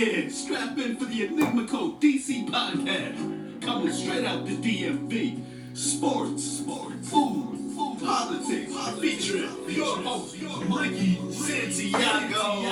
Yeah, strap in for the Enigma Code DC podcast. Coming straight out the DMV. Sports, food, politics, featuring your host, Mikey Santiago.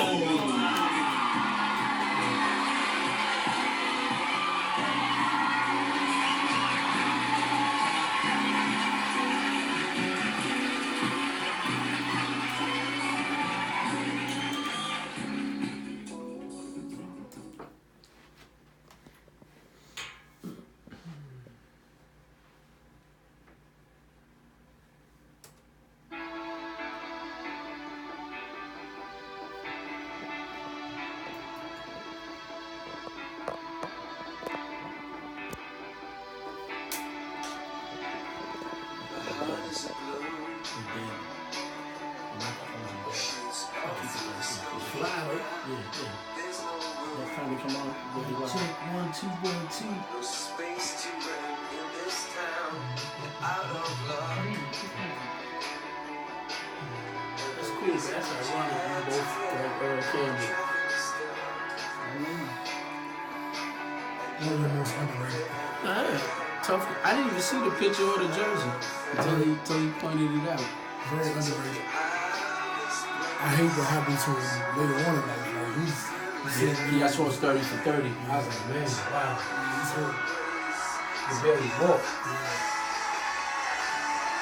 I didn't even see the picture or the jersey until he pointed it out. Very underrated. I hate what happened to him later on in life. Like he got scores 30 for 30. I was like, man, wow. He's hurt. He barely walked.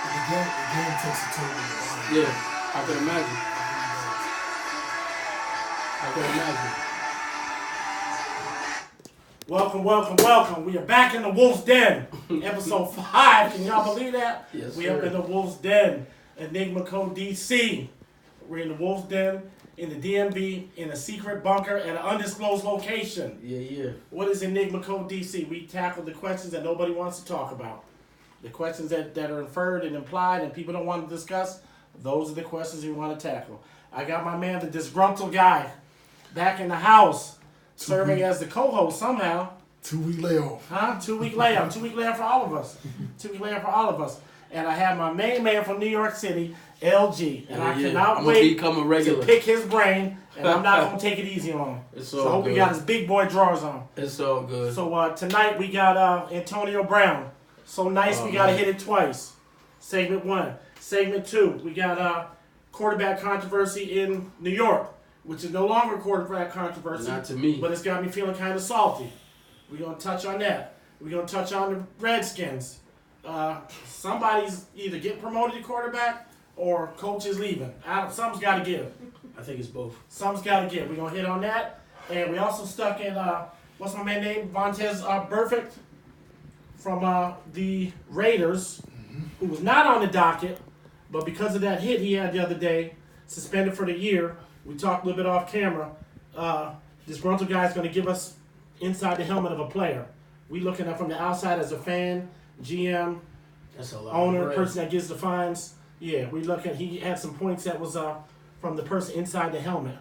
The game takes a toll on the body. Yeah, I can imagine. Welcome. We are back in the Wolf's Den. Episode 5. Can y'all believe that? Yes, we up in the Wolf's Den. Enigma Code DC. We're in the Wolf's Den, in the DMV, in a secret bunker at an undisclosed location. Yeah. What is Enigma Code DC? We tackle the questions that nobody wants to talk about. The questions that are inferred and implied and people don't want to discuss, those are the questions we want to tackle. I got my man, the disgruntled guy, back in the house, serving as the co-host somehow. 2-week layoff. 2-week layoff. 2-week layoff for all of us. 2-week layoff for all of us. And I have my main man from New York City, LG. And I cannot wait to pick his brain. And I'm not going to take it easy on him. So I hope he got his big boy drawers on. It's all good. So tonight we got Antonio Brown. So nice, we got to hit it twice. Segment 1. Segment 2, we got quarterback controversy in New York, which is no longer quarterback controversy. Not to me. But it's got me feeling kind of salty. We're going to touch on that. We're going to touch on the Redskins. Somebody's either getting promoted to quarterback or coach is leaving. Something's got to give. I think it's both. Something's got to give. We're going to hit on that. And we also stuck in, what's my man name? Vontez Burfict from the Raiders, who was not on the docket, but because of that hit he had the other day, suspended for the year. We talked a little bit off camera. This Gruntle guy is going to give us inside the helmet of a player. We looking at from the outside as a fan, GM, owner, person that gives the fines. Yeah, we look at, he had some points that was from the person inside the helmet.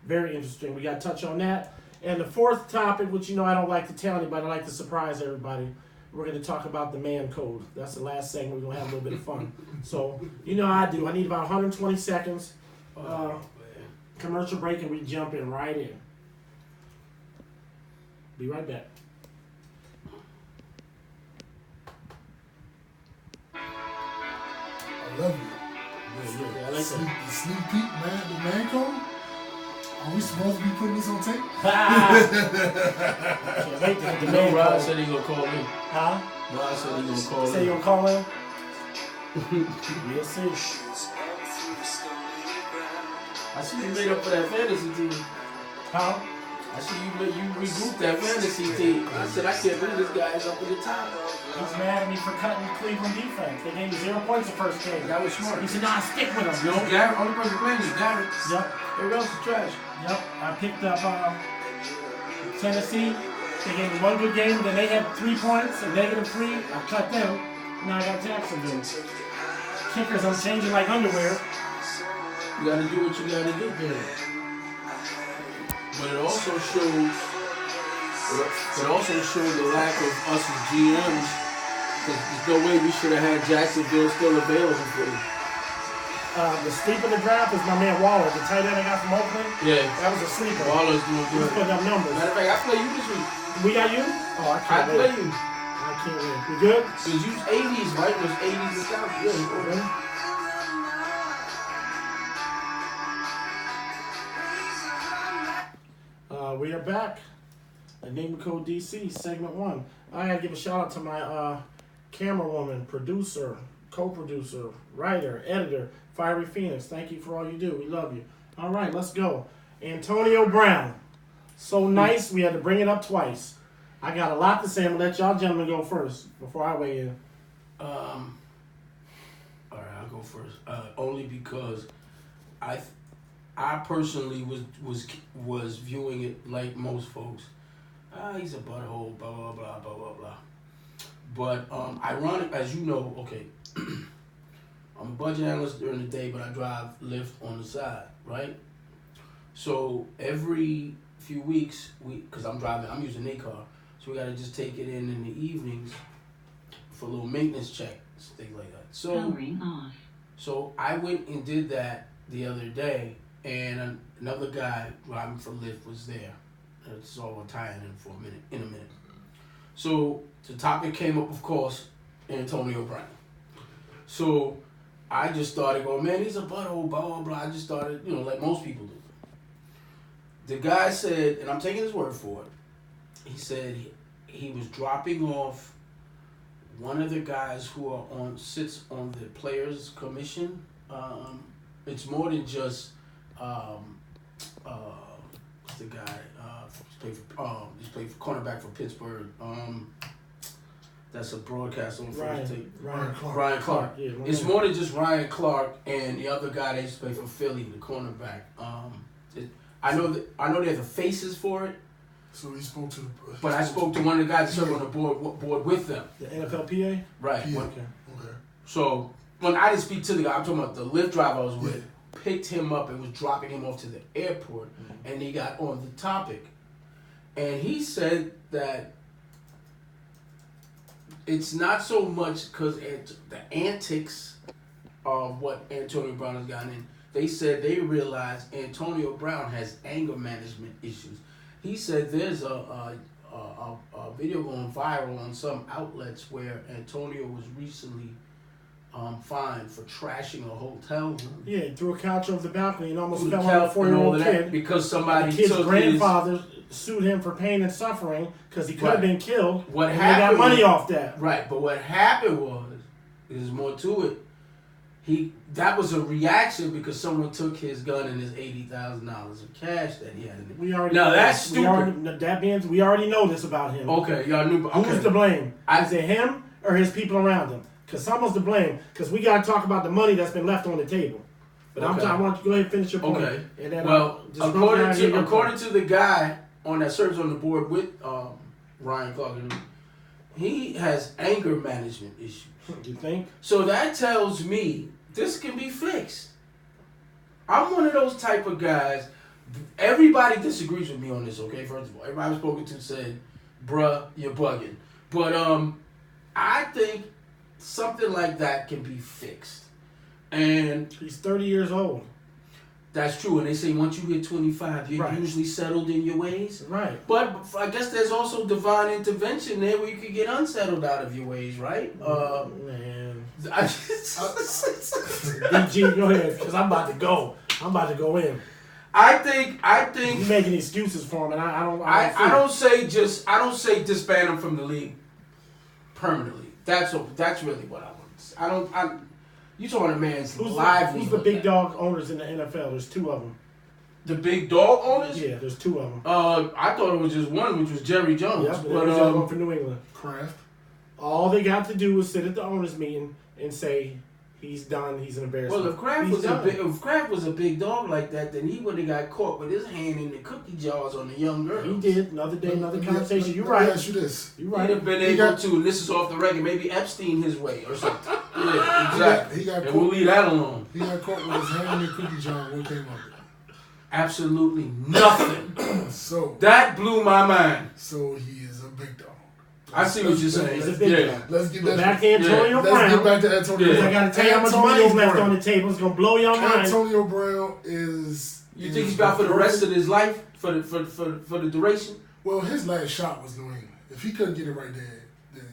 Very interesting. We got to touch on that. And the fourth topic, which I don't like to tell anybody, I like to surprise everybody. We're going to talk about the man code. That's the last segment. We're going to have a little bit of fun. So, how I do. I need about 120 seconds. Commercial break and we jump in right in. Be right back. I love you. Yeah, I like that. The sneak peek, man. The man code. Are we supposed to be putting this on tape? Can't wait to get the man Rod code. said he gonna call me. Huh? Rod said he gonna call me. Say you gonna call him? We'll see. I see you made up for that fantasy team. Huh? I see you regrouped that fantasy team. I said, I can't believe this guy is up at the top. He's mad at me for cutting Cleveland defense. They gave me 0 points the first game. That was smart. He said, nah, stick with him. You know, Garrett, only person playing is Garrett. Yep. Everybody else is trash. Yep. I picked up Tennessee. They gave me one good game, then they had 3 points, a -3. I cut them. Now I got Jacksonville. Kickers, I'm changing like underwear. You gotta do what you gotta do here. But it also shows the lack of us as GMs. Because there's no way we should have had Jacksonville still available for you. The sleep in the draft is my man Waller, the tight end I got from Oakland. Yeah. That was a sleeper. Waller's doing He was good. putting up numbers. Matter of fact, I play you this week. We got you? Oh, I I can't play wait. you. I can't wait. We good? Cause you 80s, right? There's 80s and stuff. Yeah. Okay. We are back. Enigma Code DC, segment 1. I gotta give a shout out to my camera woman, producer, co-producer, writer, editor, Fiery Phoenix. Thank you for all you do. We love you. All right, let's go. Antonio Brown. So nice, we had to bring it up twice. I got a lot to say. I'm gonna let y'all gentlemen go first before I weigh in. All right, I'll go first. Only because I personally was viewing it like most folks. He's a butthole, blah blah blah blah blah blah. But ironic, as you know, okay, I'm a budget analyst during the day, but I drive Lyft on the side, right? So every few weeks, because I'm using their car, so we gotta just take it in the evenings for a little maintenance check, things like that. So I went and did that the other day, and another guy driving for Lyft was there. It's all we're tying in a minute. So the topic came up, of course, Antonio Brown. So I just started going, man, he's a butthole, blah, blah, blah. I just started, like most people do. The guy said, and I'm taking his word for it, he said he was dropping off one of the guys who sits on the players commission. It's more than just what's the guy? He's played for cornerback for Pittsburgh. That's a broadcast on first take. Ryan Clark. Yeah, it's more than just Ryan Clark and the other guy that used to play for Philly, the cornerback. I know they're the faces for it. So he spoke to the. But I spoke to one of the guys that served on the board with them. The NFLPA? Right. PA. Okay. Okay. So when I didn't speak to the guy, I'm talking about the Lyft driver I was with. Picked him up and was dropping him off to the airport, and he got on the topic, and he said that it's not so much because the antics of what Antonio Brown has gotten in. They said they realized Antonio Brown has anger management issues. He said there's a video going viral on some outlets where Antonio was recently fined for trashing a hotel room. Yeah, he threw a couch over the balcony and almost fell on a 4-year-old kid. Because somebody the kid's grandfather sued him for pain and suffering because he could have been killed. What and happened? They got money off that. Right, but what happened was, there's more to it. That was a reaction because someone took his gun and his $80,000 of cash that he had in it. We already that's stupid. That means we already know this about him. Okay, y'all knew. Okay. Who's to blame? Is it him or his people around him? Because someone's to blame. Because we got to talk about the money that's been left on the table. But I want you to go ahead and finish your point. Okay. And then, according to the guy that serves on the board with Ryan Clark, he has anger management issues. You think? So that tells me this can be fixed. I'm one of those type of guys. Everybody disagrees with me on this, okay? First of all, everybody I've spoken to said, bruh, you're bugging. But I think something like that can be fixed. And he's 30 years old. That's true. And they say once you hit 25, you're usually settled in your ways. Right. But I guess there's also divine intervention there where you could get unsettled out of your ways, right? Man. DG, go ahead, because I'm about to go. I'm about to go in. I think you're making excuses for him, and I don't say disband him from the league permanently. That's really what I want to say. You talking a man's livelihood. Who's the big dog owners in the NFL? There's 2 of them. The big dog owners? Yeah, there's 2 of them. I thought it was just one, which was Jerry Jones. Yeah, but was one for New England. Kraft. All they got to do was sit at the owners meeting and say he's done. He's an embarrassment. Well, if Kraft was a big dog like that, then he would have got caught with his hand in the cookie jars on the young girl. He did. Another day, another conversation. You're right. Let me ask you this. You're right. He'd have been able to. And this is off the record. Maybe Epstein his way or something. Yeah, exactly. He got and we'll leave that alone. He got caught with his hand in the cookie jar. What came of it? Absolutely nothing. So that blew my mind. So he is a big dog. I see what you're saying. It's a big Yeah. one. Let's get But that. back to Antonio Let's Brown. get back to Antonio Yeah. Brown. I got to tell you how much money's left on the table. It's going to blow your mind. Antonio Brown is. You think he's got for the rest of his life? For the duration? Well, his last shot was New England. If he couldn't get it right there, then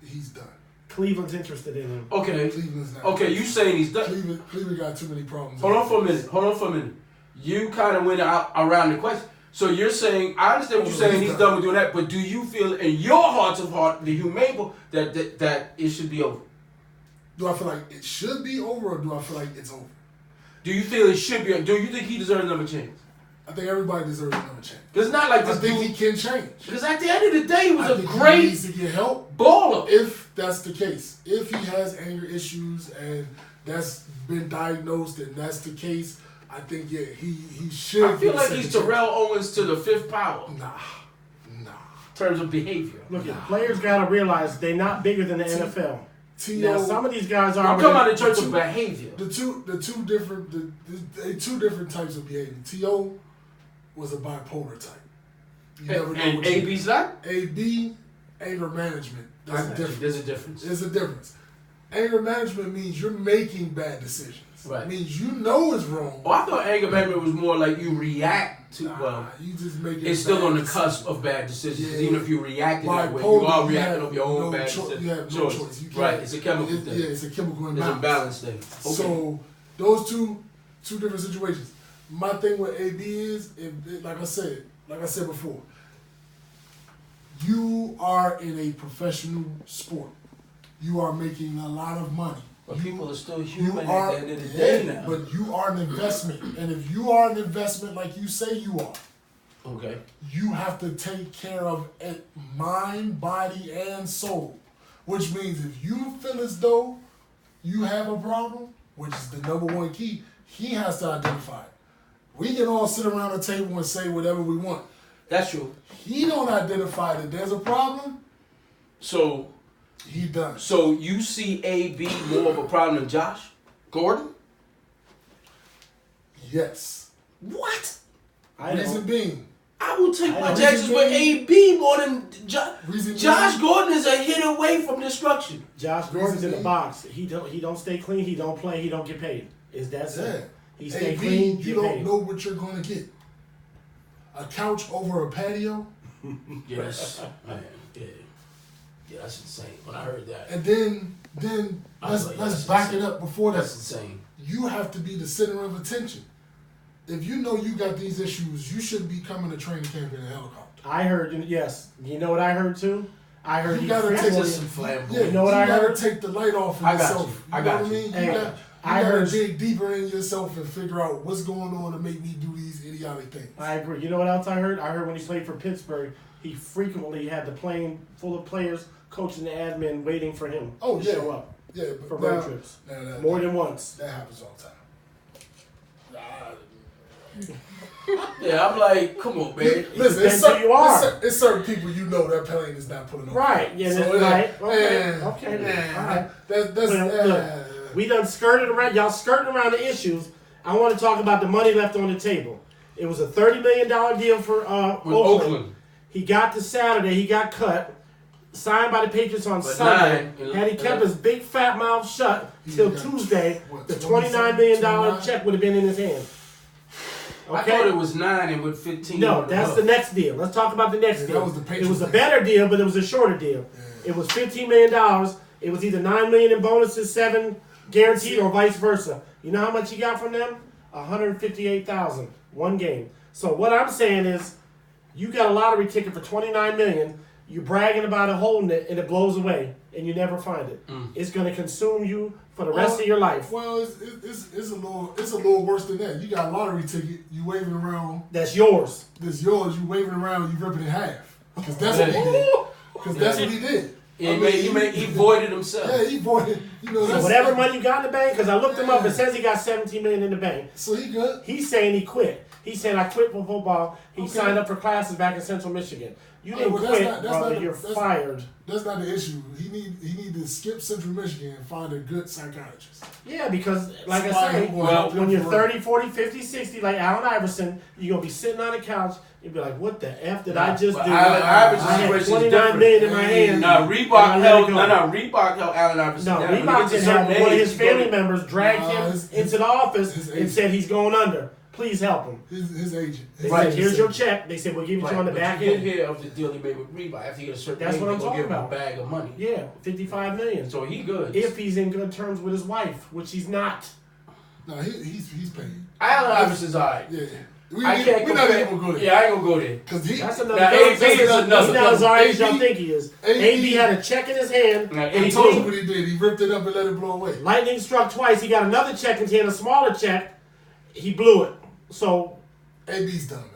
he's done. Cleveland's interested in him. Okay. Cleveland's not. Okay, you saying he's done. Cleveland got too many problems. Hold on for a minute. You kind of went out around the question. So you're saying, I understand what you're saying, he's done with doing that, but do you feel in your heart of heart, the humane, that it should be over? Do I feel like it should be over, or do I feel like it's over? Do you feel it should be? Do you think he deserves another chance? I think everybody deserves another chance. Because it's not like I this think dude. he can change. Because at the end of the day, he was I a think he great needs to get help. baller. If that's the case, if he has anger issues and that's been diagnosed and that's the case, I think he should. I feel get a like second he's chance. Terrell Owens to the fifth power Nah. in terms of behavior. Look, players got to realize they're not bigger than the NFL. Now, some of these guys are. I'm talking about in terms of behavior. The two different types of behavior. T.O. was a bipolar type. You never know And what AB's not? AB, anger management. There's a difference. There's a difference. There's a difference. Anger management means you're making bad decisions. Right. It means you know it's wrong. Oh, I thought anger management was more like you react to, You just make it's still on the cusp of bad decisions. Yeah. Even if you react in that way, you Bipolar, are reacting have of your own no bad choice. decisions. You have no choice. You can't- Right, it's a chemical thing. Yeah, it's a chemical It's imbalance. a balance thing. Okay. So those two different situations. My thing with AB is, like I said before, you are in a professional sport. You are making a lot of money. But people are still You human are, at the end of the day now. but you are an investment, and if you are an investment like you say you are, Okay. you have to take care of it, mind, body, and soul. Which means if you feel as though you have a problem, which is the number one key, he has to identify it. We can all sit around the table and say whatever we want. That's true. He don't identify that there's a problem, So he done. so you see AB more of a problem than Josh Gordon? Yes. What? Reason being, I will take my don't. chances with AB more than Reason Josh being- Gordon is a hit away from destruction. Josh Gordon's in the Reason box. He don't stay clean. He don't play. He don't get paid. Is that yeah. it? He stay AB, clean. you Get don't paid. know what you're going to get. A couch over a patio, Yes, man. Yeah, that's insane. When I heard that, and then I was let's like, that's back insane. it up before that. that's insane. You have to be the center of attention. If you know you got these issues, you shouldn't be coming to training camp in a helicopter. I heard. Yes. You know what I heard too? I heard You he gotta That's take just it. some flamboyant. Yeah, You know what I gotta heard? take the light off of I got yourself. you. I know got what I you. mean? Hey, you got, I gotta heard- dig deeper in yourself and figure out what's going on to make me do these idiotic things. I agree. You know what else I heard? I heard when he played for Pittsburgh, he frequently had the plane full of players, coach and the admin waiting for him Oh, to yeah. show up Yeah, for but road now- trips. now More than once. that happens all the time. Yeah, I'm like, come on, man. Listen, depends who you are. It's certain people you know that plane is not pulling over. Right. Yeah. So, That's right. Okay. man, Okay. man, All right. That's Well, look, we done skirted around. Y'all skirting around the issues. I want to talk about the money left on the table. It was a $30 million deal for With Oakland. Oakland. He got to Saturday. He got cut. Signed by the Patriots on But Sunday. nine- Had he kept his big fat mouth shut till got, Tuesday, what, the 27, $29 million 29? check would have been in his hand. I thought it was 9 and with 15. No, on that's the the next deal. Let's talk about the next Yeah, that deal. was the It Patriots was a deal. better deal, but it was a shorter deal. Yeah. It was $15 million. It was either $9 million in bonuses, 7 guaranteed, or vice versa. You know how much he got from them? $158,000, one game. So what I'm saying is, you got a lottery ticket for $29 million. You're bragging about it, holding it, and it blows away, and you never find it. It's going to consume you for the rest of your life. Well, it's a little worse than that. You got a lottery ticket, you waving around. That's yours. This yours, you waving around, you ripping it in half. Because that's what he did. Because that's what he did. He voided himself. Yeah, he voided. You know, So that's, whatever money you got in the bank, because I looked him up, it says he got $17 million in the bank. So he good. He's saying he quit. He said, I quit for football. He Okay. signed up for classes back in Central Michigan. You Oh, didn't well, quit, brother. You're fired. That's not the issue. He need to skip Central Michigan and find a good psychiatrist. Yeah, because, like I Somebody say, who will help when him you're for 30, 40, 50, 60, like Allen Iverson, you're going to be sitting on the couch. You'll be like, what the F did I just do? but Allen Iverson's I had situation is 29 different. million in my hand. Nah, Reebok and I let it held. go. Reebok held Allen Iverson. No, down. When he Reebok gets to didn't certain have one of age, his he's family gonna- members drag him into the office his and agent. said he's going under. Please help him. His agent. They Right. said, here's your check. They said, we'll give it to you on the But back you did end. hear of the deal he made with Reebok. After he got a certain That's age, what I'm they gonna give talking him a about. bag of money. Yeah, $55 million. So he good. If he's in good terms with his wife, which he's not. No, he's paid. Allen Iverson's alright. Yeah. I can't We're not compare- even gonna go there. Yeah, I ain't gonna go there. Because he. That's another Now, thing. AB is He's another. not as alright as y'all AB think he is. AB AB had a check in his hand. Now, He AB told you what he did. He ripped it up and let it blow away. Lightning struck twice. He got another check in his hand, a smaller check. He blew it. So AB's done, man.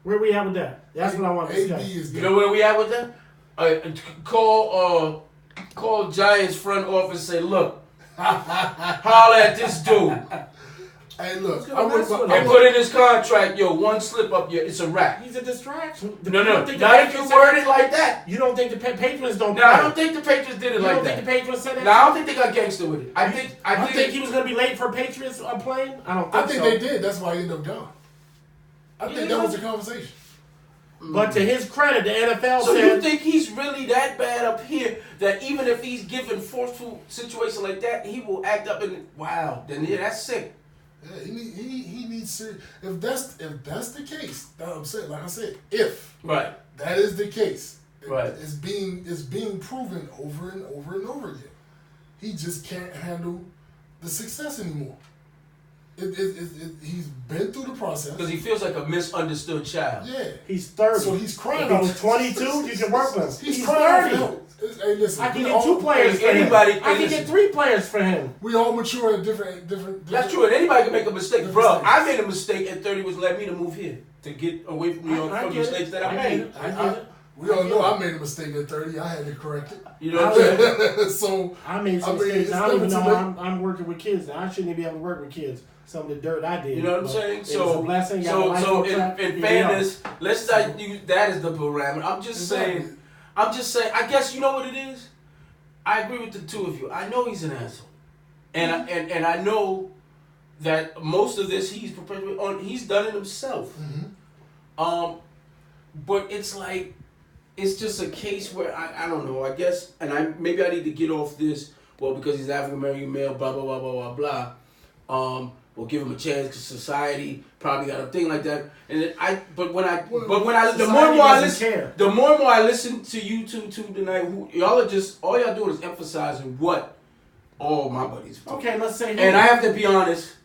where we at with that? That's what I want to AB discuss. is You done. know where we at with that? Call Giants front office. Say, look, holler at this dude Hey, look. gonna mess with him? and put in his contract. Yo, one slip up, it's a wrap. He's a distraction. No, You no, don't think the not if you Patriots word said- it like that. You don't think the Patriots don't No, I play? don't think the Patriots did it You like don't that. think the Patriots said that? No, I don't think they got gangster with it. I think You think he was going to be late for Patriots playing? I don't think I think so. they did. That's why he ended up gone. I think that was the conversation. But to his credit, the NFL So said... you think he's really that bad up here that even if he's given forceful situation like that, he will act up and wow, then yeah, that's sick. Yeah, he needs serious. If that's the case, I'm saying, like I said, if Right. that is the case, Right. it's being proven over and over and over again. He just can't handle the success anymore. He's been through the process. Because he feels like a misunderstood child. Yeah. He's 30. So he's crying If he out. was 22, you can work with him. He's crying out 30. for help. Hey, listen. I can we get all- 2 players for anybody him. can I can listen. get 3 players for him. We all mature at different. That's true, and anybody can make a mistake. Different Bro, stages. I made a mistake at 30 was let me to move here to get away from New York I from get mistakes it. that I I made. get it. I get it. We all know I made a mistake at 30. I had to correct it. You know what I'm saying? So I made some I mean, mistakes. it's I don't even know never how too I'm working with kids. Now, I shouldn't even be able to work with kids. Some of the dirt I did. You know what I'm But saying? it was a blessing. Got a life So on track. in Here we are. fairness, let's not use that as the parameter. I'm just saying, I guess you know what it is? I agree with the two of you. I know he's an asshole. And I know that most of this he's perpetuated on he's done it himself. But it's like it's just a case where I don't know, I guess, and maybe I need to get off this, well, because he's African American male, blah blah blah blah blah blah. We'll give him a chance because society probably got a thing like that. And then the more and more I listen, the more and more I listen to you two tonight, y'all are just all y'all doing is emphasizing what all my buddies do. Okay, let's say. And I have to be honest,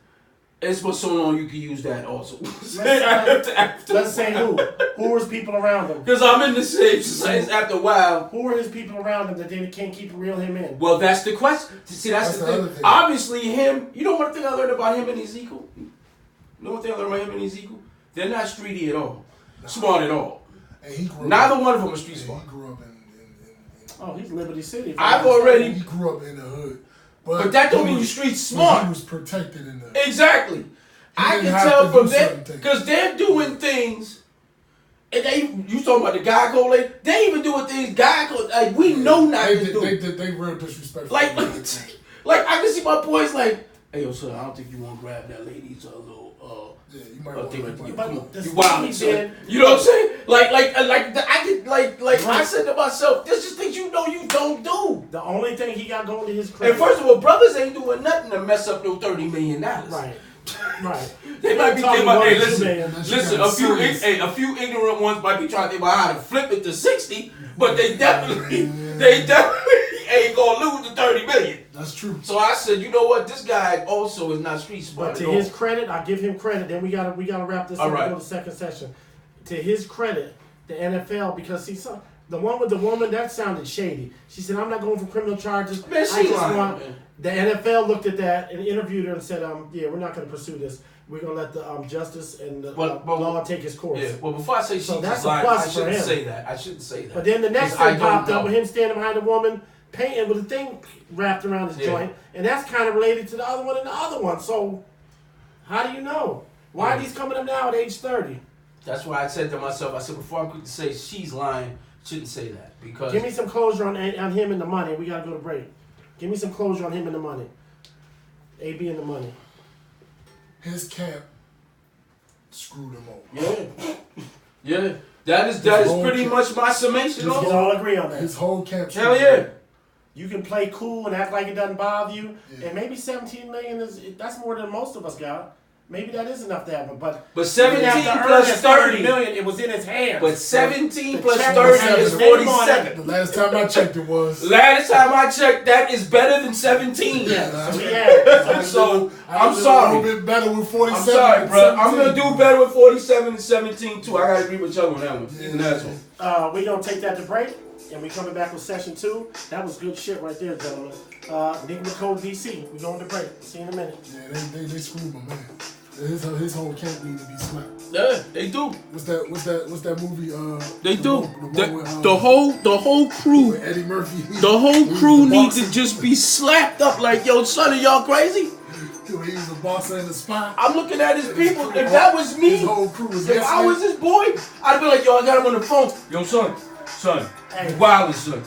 it's been so long you can use that also. Let's say who? Who was people around him? Because I'm in the same society after a while. Who were his people around him that they can't keep reel him in? Well, that's the question. See, that's the other thing. thing. Obviously, him. You know one thing I learned about him and Ezekiel? You know one thing I learned about him and Ezekiel? They're not streety at all. Smart at all. And he grew Neither up, one of them are street and smart. he grew up in Oh, he's Liberty City. he grew up in the hood. But that don't he mean was- you're street but smart. He was protected in the Exactly. I didn't can have tell to from do them certain things. because they're doing things. And you talking about the guy code lady? They even doing things guy code like we know not to do. They real disrespectful. Like I can see my boys like, hey yo, son, I don't think you want to grab that lady's little yeah, you might thing want right to. there. Come on, But you the wild, thing son. is- You know what I'm saying? I could I said to myself, there's just things you know you don't do. The only thing he got going to his credit. And first of all, brothers ain't doing nothing to mess up no $30 million. Right. They might be Talking thinking about, hey, about listen, Unless you listen, got serious. a few ignorant ones might be trying to think about how to flip it to 60, but they definitely ain't gonna lose the 30 million. That's true. So I said, you know what, this guy also is not street smart But at to all. his credit, I give him credit. Then we gotta wrap this All up right. and go to the second session. To his credit, the NFL, because he saw the one with the woman that sounded shady. She said, "I'm not going for criminal charges. Man, I she just lying, want." man. The NFL looked at that and interviewed her and said, "Yeah, we're not going to pursue this. We're going to let the justice and the law take its course." Yeah, well, before I say So she's that's a lying, plus I for shouldn't him. say that. I shouldn't say that. But then the next 'Cause I thing don't popped up know. with him standing behind a woman, painting with a thing wrapped around his Yeah. joint, and that's kind of related to the other one and the other one. So, how do you know? Why are these coming up now at age 30? That's why I said to myself, I said, before I'm quick to say she's lying, shouldn't say that. Because Give me some closure on him and the money. We got to go to break. Give me some closure on him and the money. AB and the money. His camp screwed him over. Yeah. That is pretty much my summation. We can all agree on that. His whole camp. Hell yeah. You can play cool and act like it doesn't bother you, and maybe 17 million that's more than most of us got. Maybe that is enough to happen, but 17 plus 30 million, it was in his hands. But 17 The plus check 30 is was 47. The last time I checked it was. Last time I checked, that is better than 17. Yeah, so we had. So I'm A sorry. little bit better with 47. I'm sorry, than bro. 17. I'm gonna do better with 47 and 17 too. I gotta agree with Chuck on that one. He's an asshole. We gonna take that to break, and we coming back with session 2. That was good shit right there, gentlemen. Enigma Code DC. We going to break. See you in a minute. Yeah, they screwed my man. His whole camp need to be slapped. Yeah, they do. What's that movie? They do. One with, The whole crew. with Eddie Murphy. The whole He was crew the needs boxer. to just be slapped up like, yo, son, are y'all crazy? He was a boxer in the spot. I'm looking at his people. If that was me, His whole crew was if I was his boy, I'd be like, yo, I got him on the phone. Yo, son, Hey. you wildin', son.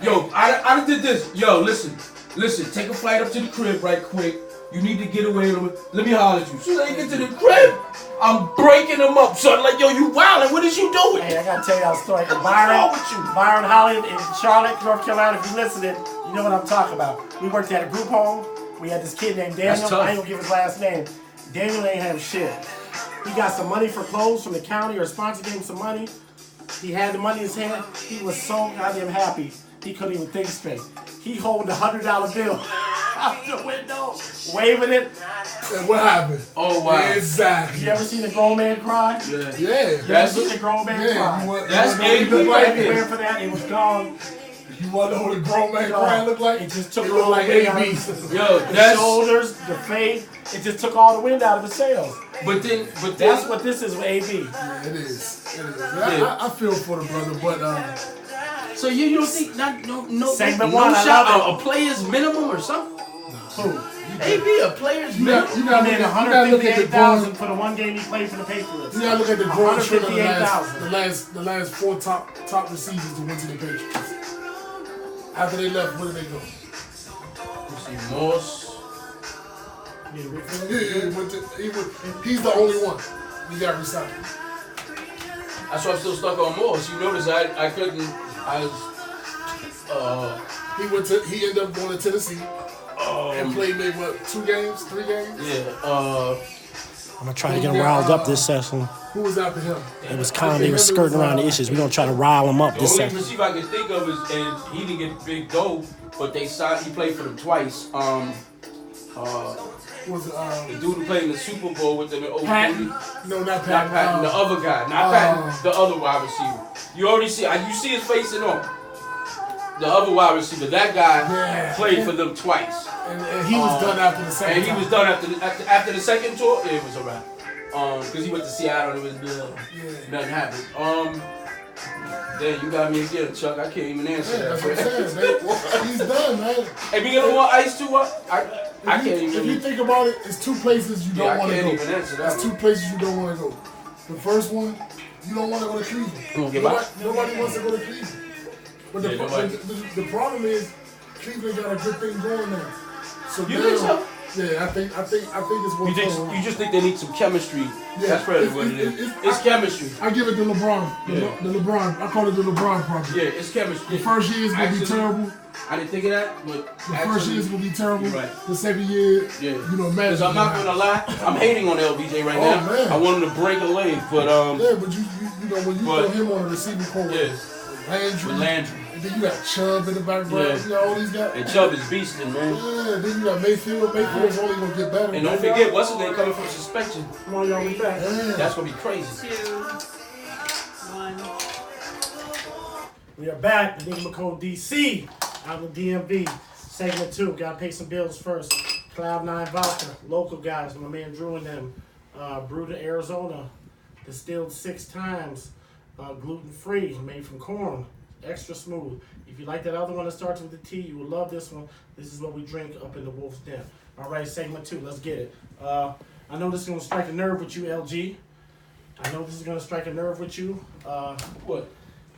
Yo, I did this. Yo, listen, take a flight up to the crib right quick. You need to get away. Let me holler at you. As soon as I get to the crib, I'm breaking them up, son. Like, yo, you wildin'. What is you doing? Hey, I gotta tell y'all a story. What's wrong with you? Byron Holly in Charlotte, North Carolina. If you're listening, you know what I'm talking about. We worked at a group home. We had this kid named Daniel. That's tough. I ain't gonna give his last name. Daniel ain't have shit. He got some money for clothes from the county, or a sponsor gave him some money. He had the money in his hand. He was so goddamn happy. He couldn't even think straight. He holding a $100 bill out the window, waving it. And what happened? Oh, wow. Exactly. You ever seen a grown man cry? Yeah. Yeah. You ever That's- seen a grown man Yeah. cry? That's you know what he AB look right like? there. Where for that, it was gone. You want to know what a grown man crying look like? It just took It all look the like wind out AB. of Yo, the that's. shoulders, the face. It just took all the wind out of his sails. But then. That's what this is with AB. Yeah, it is. It is. Yeah. I feel for the brother, but So you don't think no Segment no one, I shot love it. a player's minimum or something? Who? Maybe a player's you minimum. got He you made got to look at the growing. $158,000 for the one game he played for the Patriots. You got to look at the growing trend of $158,000. the last 4 top receivers to win to the Patriots. After they left, where did they go? Let's see, Morse. Need a refill? He's the only one. He got resigned. That's why I'm still stuck on Morse. You notice I couldn't. He ended up going to Tennessee and played maybe 2 games, 3 games. Yeah. I'm gonna try to get him riled up this session. Who was after him? It was kind of, they were skirting around the issues. We're gonna try to rile him up The this only session. receiver I can think of is, and he didn't get big dough, but they signed. He played for them twice. Was The dude who played in the Super Bowl with them in 03. Patton? No, not Not Patton. Patton, the other guy. Not Patton, the other wide receiver. You already see, you see his face and all. The other wide receiver, that guy Yeah. played for them twice. And he was done after the second And he time. was done after the second tour. It was a wrap. Because he went to Seattle and it was nothing happened. Then you got me again, Chuck. I can't even answer Yeah, that. that's what I'm saying. He's done, man. Hey, we get more ice too? I can't If you even. think about it, it's 2 places you Yeah, don't I want to can't go. even answer that There's 2 one. places you don't want to go. The first one, you don't want to go to Cleveland. You wanna get by? Nobody wants to go to Cleveland. But Yeah, nobody. the problem is, Cleveland got a good thing going there. So You now, think so? Yeah, I think it's what You just think they need some chemistry. Yeah, That's probably it's- what it is. it's- It's chemistry. I give it to LeBron. Yeah. The LeBron. I call it the LeBron problem. Yeah, it's chemistry. The first year is gonna be Actually, terrible. I didn't think of that, but The first year is gonna be terrible. You're right. The second year, Yeah. you know, imagine. Because I'm not gonna lie, I'm hating on LBJ right Oh, now. man. I want him to break a leg, but Yeah, but you know when you But- throw him on the receiving core, yeah, Landry, with Landry. and then you got Chubb in the background. Yeah. You got all these guys. And Chubb is beasting, man. Yeah, then you got Mayfield. Mayfield's only gonna get better. And don't forget, what's his name coming from suspension? Come on, y'all, we back. Yeah. That's gonna be crazy. 2, 1. We are back. Enigma Code DC out in the DMV. Segment 2. Gotta pay some bills first. Cloud9 Vodka. Local guys. My man Drew and them. Brewed in Arizona. Distilled 6 times. Gluten free. Made from corn. Extra smooth. If you like that other one that starts with a T, you will love this one. This is what we drink up in the Wolf's Den. All right, segment 2. Let's get it. I know this is gonna strike a nerve with you, LG. I know this is gonna strike a nerve with you. What?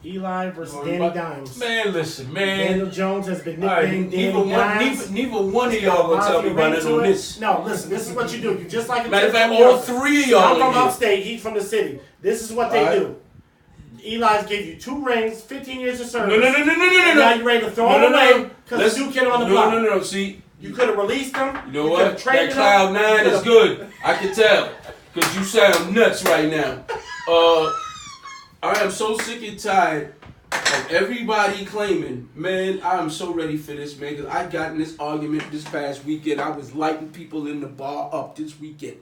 Eli versus Danny Dimes. Man, listen, man. Daniel Jones has been All right, nicknamed Danny Dimes. neither one of y'all gonna tell me about nothing on this. No, listen, this is what you do. You just like a Matter of kid fact, from New all York. three of y'all I'm in from here. upstate. He's from the city. This is what they All right. do. Eli's gave you 2 rings, 15 years of service. No. And now you're ready to throw him away because the new kid on the block. No. See, You could have released him. you know what? That Traded Cloud him. 9 is good. I can tell. Because you sound nuts right now. I am so sick and tired of everybody claiming, man, I'm so ready for this, man. Because I got in this argument this past weekend. I was lighting people in the bar up this weekend.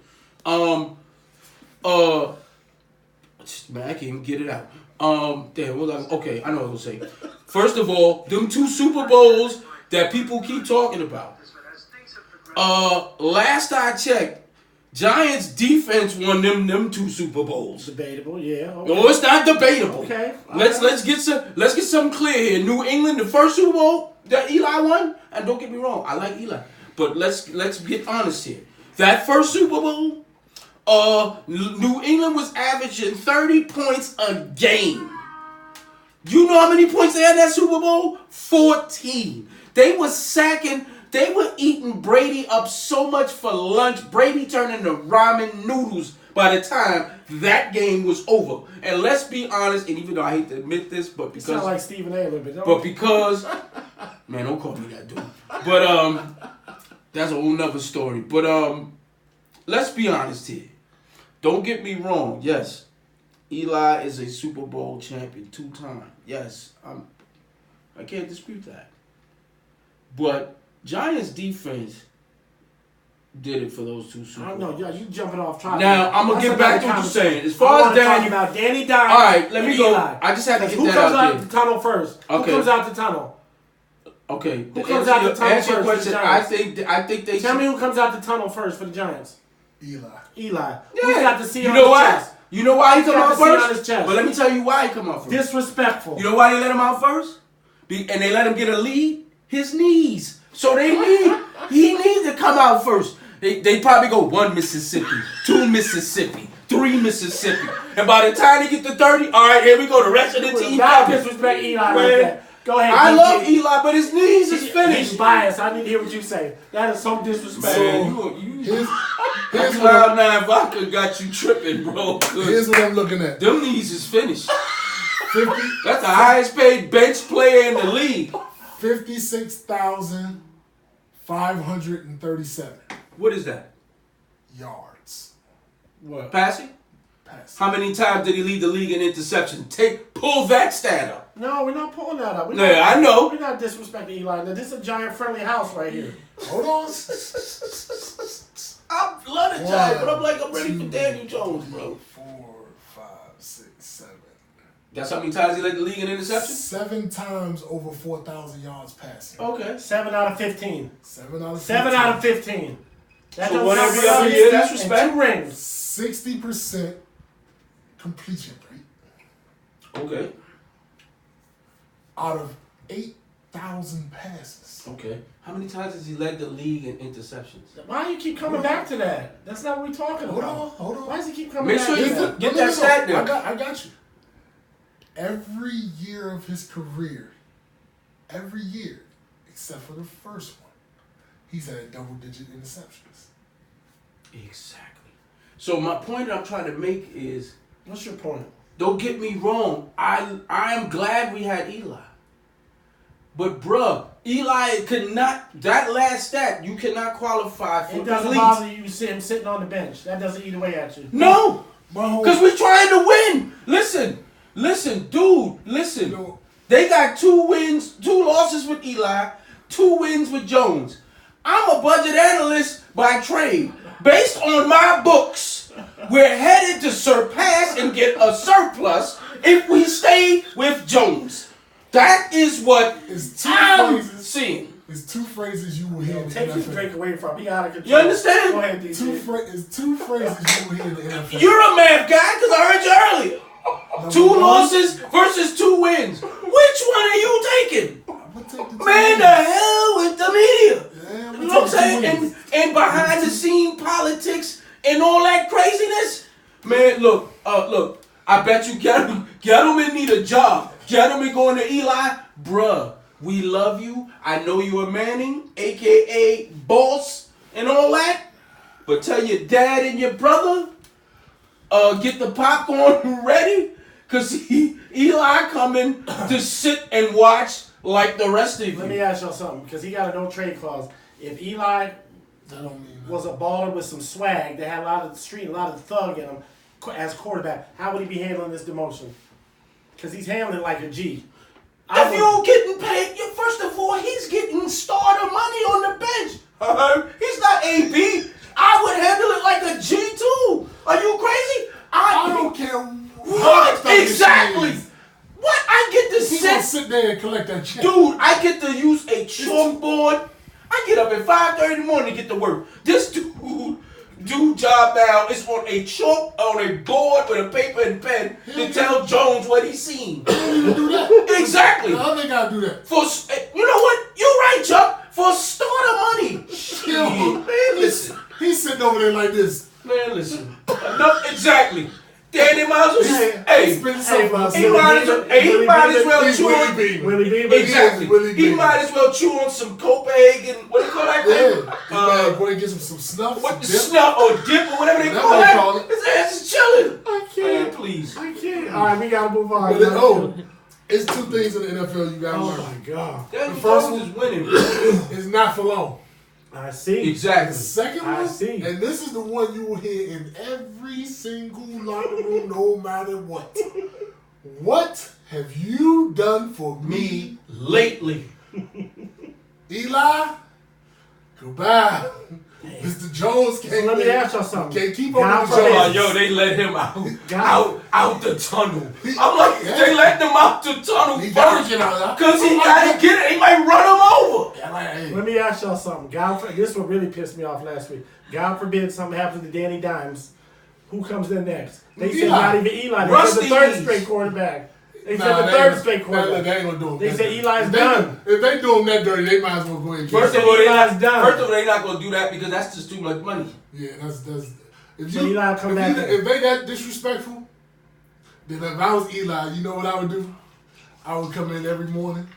Man, I can't even get it out. Damn, okay, I know what I was going to say. First of all, them 2 Super Bowls that people keep talking about. Last I checked, Giants defense won them 2 Super Bowls. Debatable, yeah. Okay. No, it's not debatable. Okay. Let's get something clear here. New England, the first Super Bowl that Eli won, and don't get me wrong, I like Eli, but let's get honest here. That first Super Bowl, New England was averaging 30 points a game. You know how many points they had in that Super Bowl? 14. They were eating Brady up so much for lunch. Brady turned into ramen noodles by the time that game was over. And let's be honest, and even though I hate to admit this, but because You sound like Stephen A. a little bit. man, don't call me that dude. But that's a whole nother story. But let's be honest here. Don't get me wrong. Yes, Eli is a Super Bowl champion 2 times. Yes, I can't dispute that. But Giants defense did it for those 2 Super I Bowls. know, you jumping off track. Now, I'm going to get back to what you're saying. As far as talking Danny... about Danny Dimes. All right, let me and go. Eli. I just had to get Who that comes out out there. the tunnel first? Okay. Who comes out the tunnel? Okay. Who comes out the tunnel answer your first for the question. Giants? I think they Tell should... me who comes out the tunnel first for the Giants. Eli. Eli. Yeah. Who's got the C You on know his why? chest? You know why he come got out the C on his first? chest. But let me tell you why he come out first. Disrespectful. You know why they let him out first? And they let him get a lead? His knees. So he needs to come out first. They probably go 1 Mississippi, 2 Mississippi, 3 Mississippi. And by the time they get to 30, all right, here we go. The rest of the team Not coming. disrespect Eli Man, like that. Go ahead. I DJ. love Eli, but his knees is finished. He's biased. I need to hear what you say. That is so disrespectful. Man, Here's that what Cloud 9 vodka got you tripping, bro. here's what I'm looking at. Them knees is finished. 50, That's the highest paid bench player in the league. 56,537 What is that? yards What? Passing? passing. How many times did he lead the league in interception? Pull that stat up. No, we're not pulling that up. We're Yeah, not, I know. We're not disrespecting Eli. Now, this is a giant-friendly house right here. Hold on. I love the Giants, but I'm like, I'm ready for Daniel Jones, bro. 4, 5, 6, 7. That's how many times he led the league in interception? 7 times over 4,000 yards passing. Okay. 7 out of 15. 7 out of 15. 7 out of 15. That So doesn't one sound every other good. year, that's And respect. 2 rings. 60% completion rate Okay. out of 8,000 passes. Okay. How many times has he led the league in interceptions? Why do you keep coming back to that? That's not what we're talking Hold about. on, hold on. Why does he keep coming Make back sure to you that? get that stat there. I got you. Every year of his career, every year, except for the first one, he's had double-digit interceptions. Exactly. So my point I'm trying to make is, What's your point? don't get me wrong, I am glad we had Eli. But bruh, Eli could not, that last stat, you cannot qualify for It doesn't elite. bother you see him sitting on the bench. That doesn't eat away at you. No! My whole, Because we're trying to win. Listen, dude, listen. you know, They got 2 wins, 2 losses with Eli, 2 wins with Jones. I'm a budget analyst by trade. Based on my books, we're headed to surpass and get a surplus if we stay with Jones. That is what it's I'm 2 phrases. seeing. It's 2 phrases you will hear in the Take his NFL. drink away from him. He out of control. You understand? Go ahead, DJ. It's 2 phrases you will hear in the NFL. You're a math guy because I heard you earlier. Number 2 one, losses versus 2 wins. Which one are you taking? I'm gonna take the 2 Man, the wins. hell with the media. Yeah, I'm You know what I'm gonna take the 2 saying? wins. And behind the scene politics and all gentlemen going to Eli, bruh, we love you. I know you're a Manning, a.k.a. boss and all that. But tell your dad and your brother, get the popcorn ready. Because Eli coming to sit and watch like the rest of you. Let me ask y'all something, because he got a no-trade clause. If Eli was a baller with some swag, that had a lot of street, a lot of thug in him as quarterback, how would he be handling this demotion? Because he's handling it like a G. If you're getting paid, first of all, he's getting starter money on the bench. He's not AB. I would handle it like a G too. Are you crazy? I don't care What? Exactly. What? I get to He's gonna sit there and collect that check. Dude, I get to use a chalkboard. I get up at 5:30 in the morning to get to work. This dude job now is on a chalk, on a board with a paper and pen to tell Jones what he's seen. He don't even do that. Exactly. How they gotta do that? You know what? You're right, Chuck. For starter money. Yo, Man, listen. He's sitting over there like this. Man, listen. Enough, exactly. Danny might as well. Hey, Spend he some might as well chew on. Willie Beaver. Exactly. Willie He Beaver. might as well chew on some Copenhagen. What do you call that thing? Yeah, go and get some snuff. What the dip. snuff or dip or whatever they That's call what they call that. it. His ass is chilling. I can't. Man, please. I can't. All right, we gotta move on. But it's two things in the NFL you gotta Oh learn. my God. Danny first Jones is winning. It's not for long. I see. Exactly. The second I one, see. and this is the one you will hear in every single locker room, no matter what. What have you done for me, Lately. Eli? Goodbye. Mr. Jones So can't. let me ask y'all something. Can't keep on God with the forbid- Jones. Yo, they let him God. out the tunnel. I'm like, they let him out the tunnel He gotta first. get out there. Because he gotta get it. He might run him over. Yeah, like, hey. Let me ask y'all something. This one really pissed me off last week. God forbid something happens to Danny Dimes. Who comes in next? They said Eli. not even Eli. They Rusty said the third East. straight quarterback. They Nah, said the they third ain't- straight They quarterback. ain't gonna do him. They that said dirty. Eli's If they- done. If they do him that dirty, they might as well go ahead and First kill of all, him. Eli's done. they're not gonna do that because that's just too much money. Yeah, that's if So Eli come back in. if they that disrespectful, then if I was Eli, you know what I would do? I would come in every morning,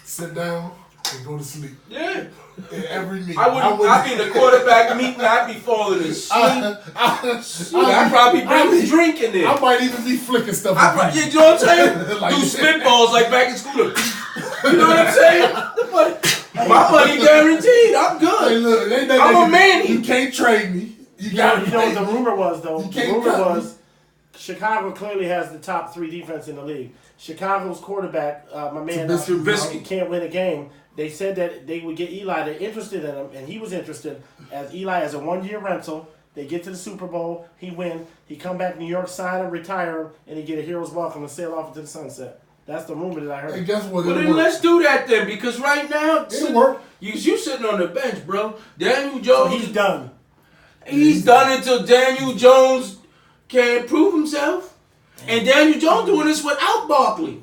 sit down, and go to sleep. Yeah. In every meeting. I'd be in the quarterback meeting. I'd be falling asleep. I'd probably bring a drink in there. I might even be flicking stuff. You know what I'm saying? Like Do this. spitballs like back in school. You know what I'm saying? My money guaranteed. I'm Hey, good. look, I'm a man. You can't trade me. You You got know what the rumor was, though? You The can't rumor cut me. was Chicago clearly has the top 3 defense in the league. Chicago's quarterback, my man, Trubisky. can't win a game. They said that they would get Eli. They're interested in him, and he was interested. As Eli as a 1-year rental, they get to the Super Bowl, he win, he come back to New York, sign him, retire him, and he get a hero's welcome and sail off into the sunset. That's the rumor that I heard. Hey, guess what? Well, It'll then work. let's do that then, because right now, It'll work. you sitting on the bench, bro. Daniel So Jones, he's done. he's done until Daniel Jones can prove himself. And Daniel Jones doing this without Barkley.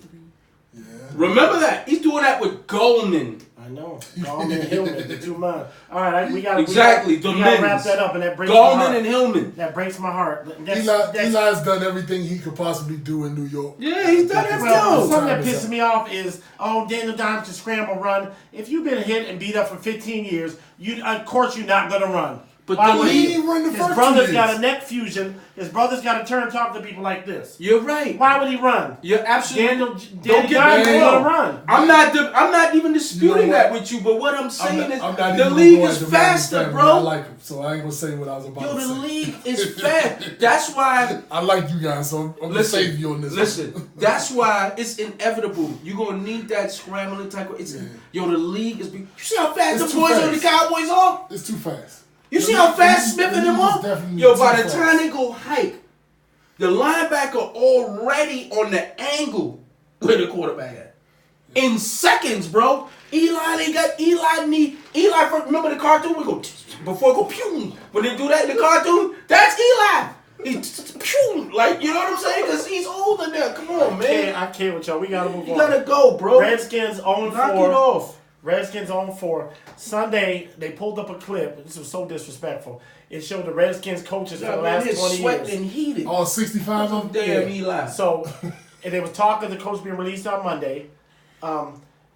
Yeah. Remember that. He's doing that with Goldman. I know. Gallman and Hillman, the 2 men. All right, we got Exactly, We the got to wrap men's. that up, and that breaks my Goldman heart. and Hillman. That breaks my heart. That's, Eli's done everything he could possibly do in New York. Yeah, he's done it. Well, Yo. something that pisses me off is, Daniel Dimes can scramble run. If you've been hit and beat up for 15 years, of course you're not gonna run. But Why the would He didn't run the His first 2 brother's years. got a neck fusion. His brother's got to turn and talk to people like this. You're right. Why would he run? You're absolutely. Danny Don't get Dimes me is wrong. gonna run. I'm not even disputing You know that what? with you, but what I'm saying I'm is not the even league going is to faster, family. I bro. like him, so I ain't gonna say what I was about Yo, to the say. league is fast. That's why. I like you guys, so I'm gonna save you on this. Listen, that's why it's inevitable. You're gonna need that scrambling tackle. Yo, the league is. You see how fast It's the too boys on the fast. Cowboys are? It's too fast. You see how fast Smith and them are? are? Yo, by the time they go hike, the linebacker already on the angle where the quarterback at. In seconds, bro. Eli first, remember the cartoon? We go, before it go pew. When they do that in the cartoon, that's Eli. He pew. Like, you know what I'm saying? Because he's older now. Come on, man. I can't with y'all. We gotta move You on. gotta go, bro. Redskins 0-4. Knock it off. Redskins 0-4. Sunday, they pulled up a clip. This was so disrespectful. It showed the Redskins coaches for the last 20 sweating years. and heated. All 65 of them? Damn, Eli. So, and they was talking the coach being released on Monday.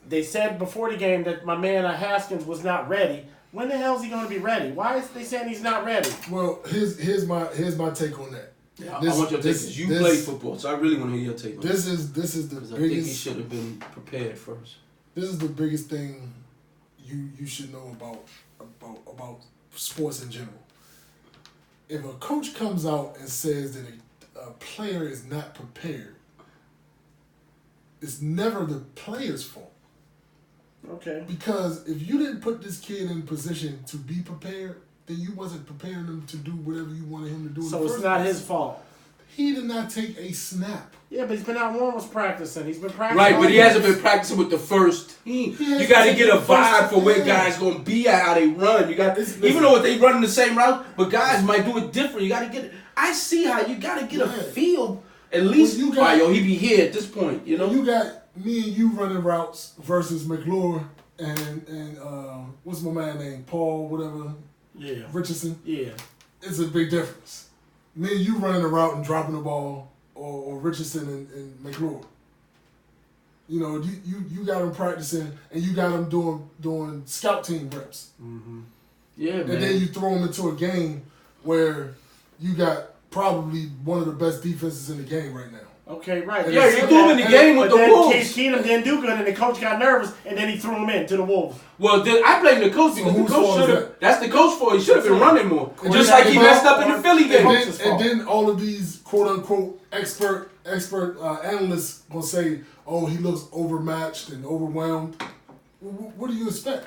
They said before the game that my man Haskins was not ready. When the hell is he going to be ready? Why is they saying he's not ready? Well, here's my take on that. Yeah, I want your take because you play football, so I really want to hear your take on this. This is the biggest. I think he should have been prepared first. This is the biggest thing you should know about sports in general. If a coach comes out and says that a player is not prepared, it's never the player's fault. Okay. Because if you didn't put this kid in position to be prepared, then you wasn't preparing him to do whatever you wanted him to do. So it's not his fault. He did not take a snap. Yeah, but he's been out warm was practicing. He's been practicing. Right, but he hasn't been practicing with the first team. You got to get a vibe for where guys going to be at, how they run. You got even though they run in the same route, but guys might do it different. You got to get it. I see how you got to get a feel. At least, he be here at this point, you know? You got me and you running routes versus McClure and what's my man name? Paul, whatever. Yeah. Richardson. Yeah. It's a big difference. Me and you running the route and dropping the ball, or Richardson and McClure. You know, you got them practicing and you got them doing scout team reps. Mm-hmm. Yeah, man. And then you throw them into a game where you got probably one of the best defenses in the game right now. Okay, right. And yeah, you threw him in the game with the Wolves. Case Keenum didn't do good, and the coach got nervous, and then he threw him in to the Wolves. Well, I blame the coach because the coach should have. That's the coach fault. He should have been running more, just like he messed up in the Philly game. And then all of these quote unquote expert analysts gonna say, "Oh, he looks overmatched and overwhelmed." What do you expect?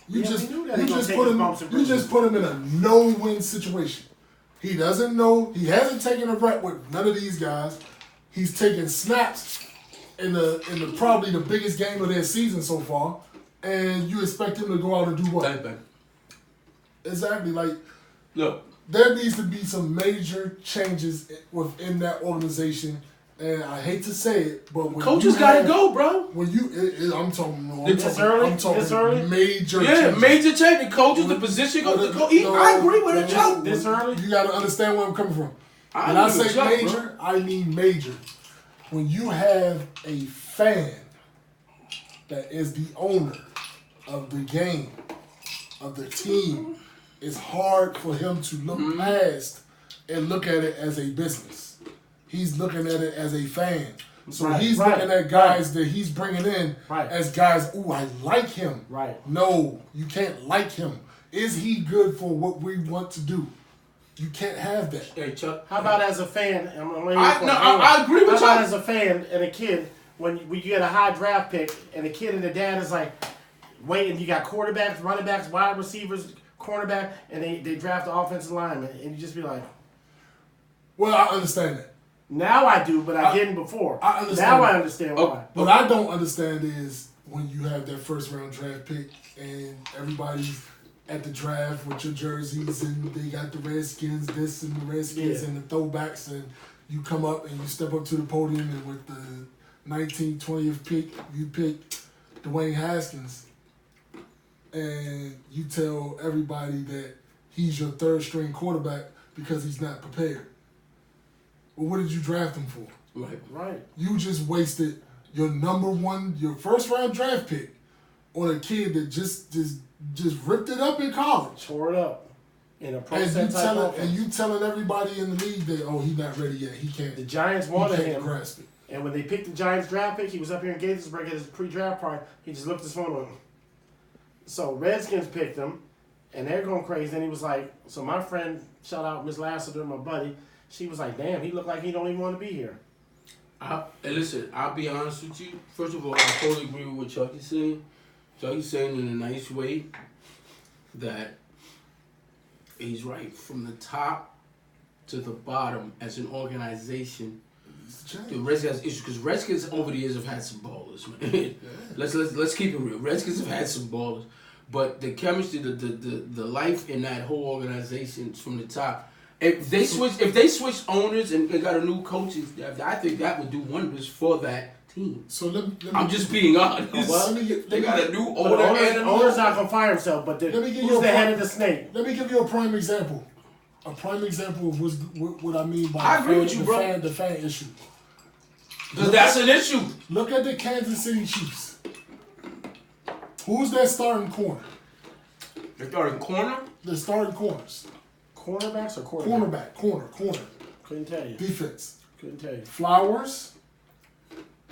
You just put him in a no-win situation. He doesn't know. He hasn't taken a rep with none of these guys. He's taking snaps in the probably the biggest game of their season so far, and you expect him to go out and do what? Exactly. Like, look, there needs to be some major changes within that organization, and I hate to say it, but when coaches got to go, bro. When I'm talking major. Yeah, changes. major change. The coaches, the position, the coach. I agree with it, Joe. This early, you got to understand where I'm coming from. When I say major, I mean major. When you have a fan that is the owner of the game, of the team, it's hard for him to look past and look at it as a business. He's looking at it as a fan. So he's looking at guys that he's bringing in as guys, ooh, I like him. Right. No, you can't like him. Is he good for what we want to do? You can't have that. Hey, Chuck. How about as a fan? I agree with you. How about as a fan and a kid, when you get a high draft pick and the kid and the dad is like, waiting, you got quarterbacks, running backs, wide receivers, cornerback, and they draft the offensive lineman, and you just be like, well, I understand that. Now I do, but I didn't before. I understand. Now I understand why. What I don't understand is when you have that first round draft pick and everybody's at the draft with your jerseys and they got the Redskins this and the Redskins and the throwbacks, and you come up and you step up to the podium and with the 19th, 20th pick, you pick Dwayne Haskins and you tell everybody that he's your third string quarterback because he's not prepared. Well, what did you draft him for? Right. You just wasted your your first round draft pick on a kid that just ripped it up in college. Tore it up in a process type offense. And you telling everybody in the league that, oh, he's not ready yet. He can't. The Giants wanted him. Grasp it. And when they picked the Giants draft pick, he was up here in Gaithersburg at his pre-draft party. He just looked his phone on him. So Redskins picked him, and they're going crazy. And he was like, so my friend, shout out Miss Lassiter, my buddy, she was like, damn, he looked like he don't even want to be here. Listen, I'll be honest with you. First of all, I totally agree with what Chucky's saying. Chucky's saying in a nice way that he's right. From the top to the bottom, as an organization, the Redskins have issues because Redskins over the years have had some ballers, man. Let's keep it real. Redskins have had some ballers, but the chemistry, the life in that whole organization from the top. If they switch owners and got a new coaching staff, I think that would do wonders for that team. So I'm just being honest. They got a new owner. Owner's not gonna fire himself, but who's the head of the snake? Let me give you a prime example. A prime example of what I mean by I agree with you, bro. The fan issue. Because that's an issue. Look at the Kansas City Chiefs. Who's their starting corner? They're starting corner? The starting corners. Cornerbacks or quarterback? Corner. Couldn't tell you. Defense. Couldn't tell you. Flowers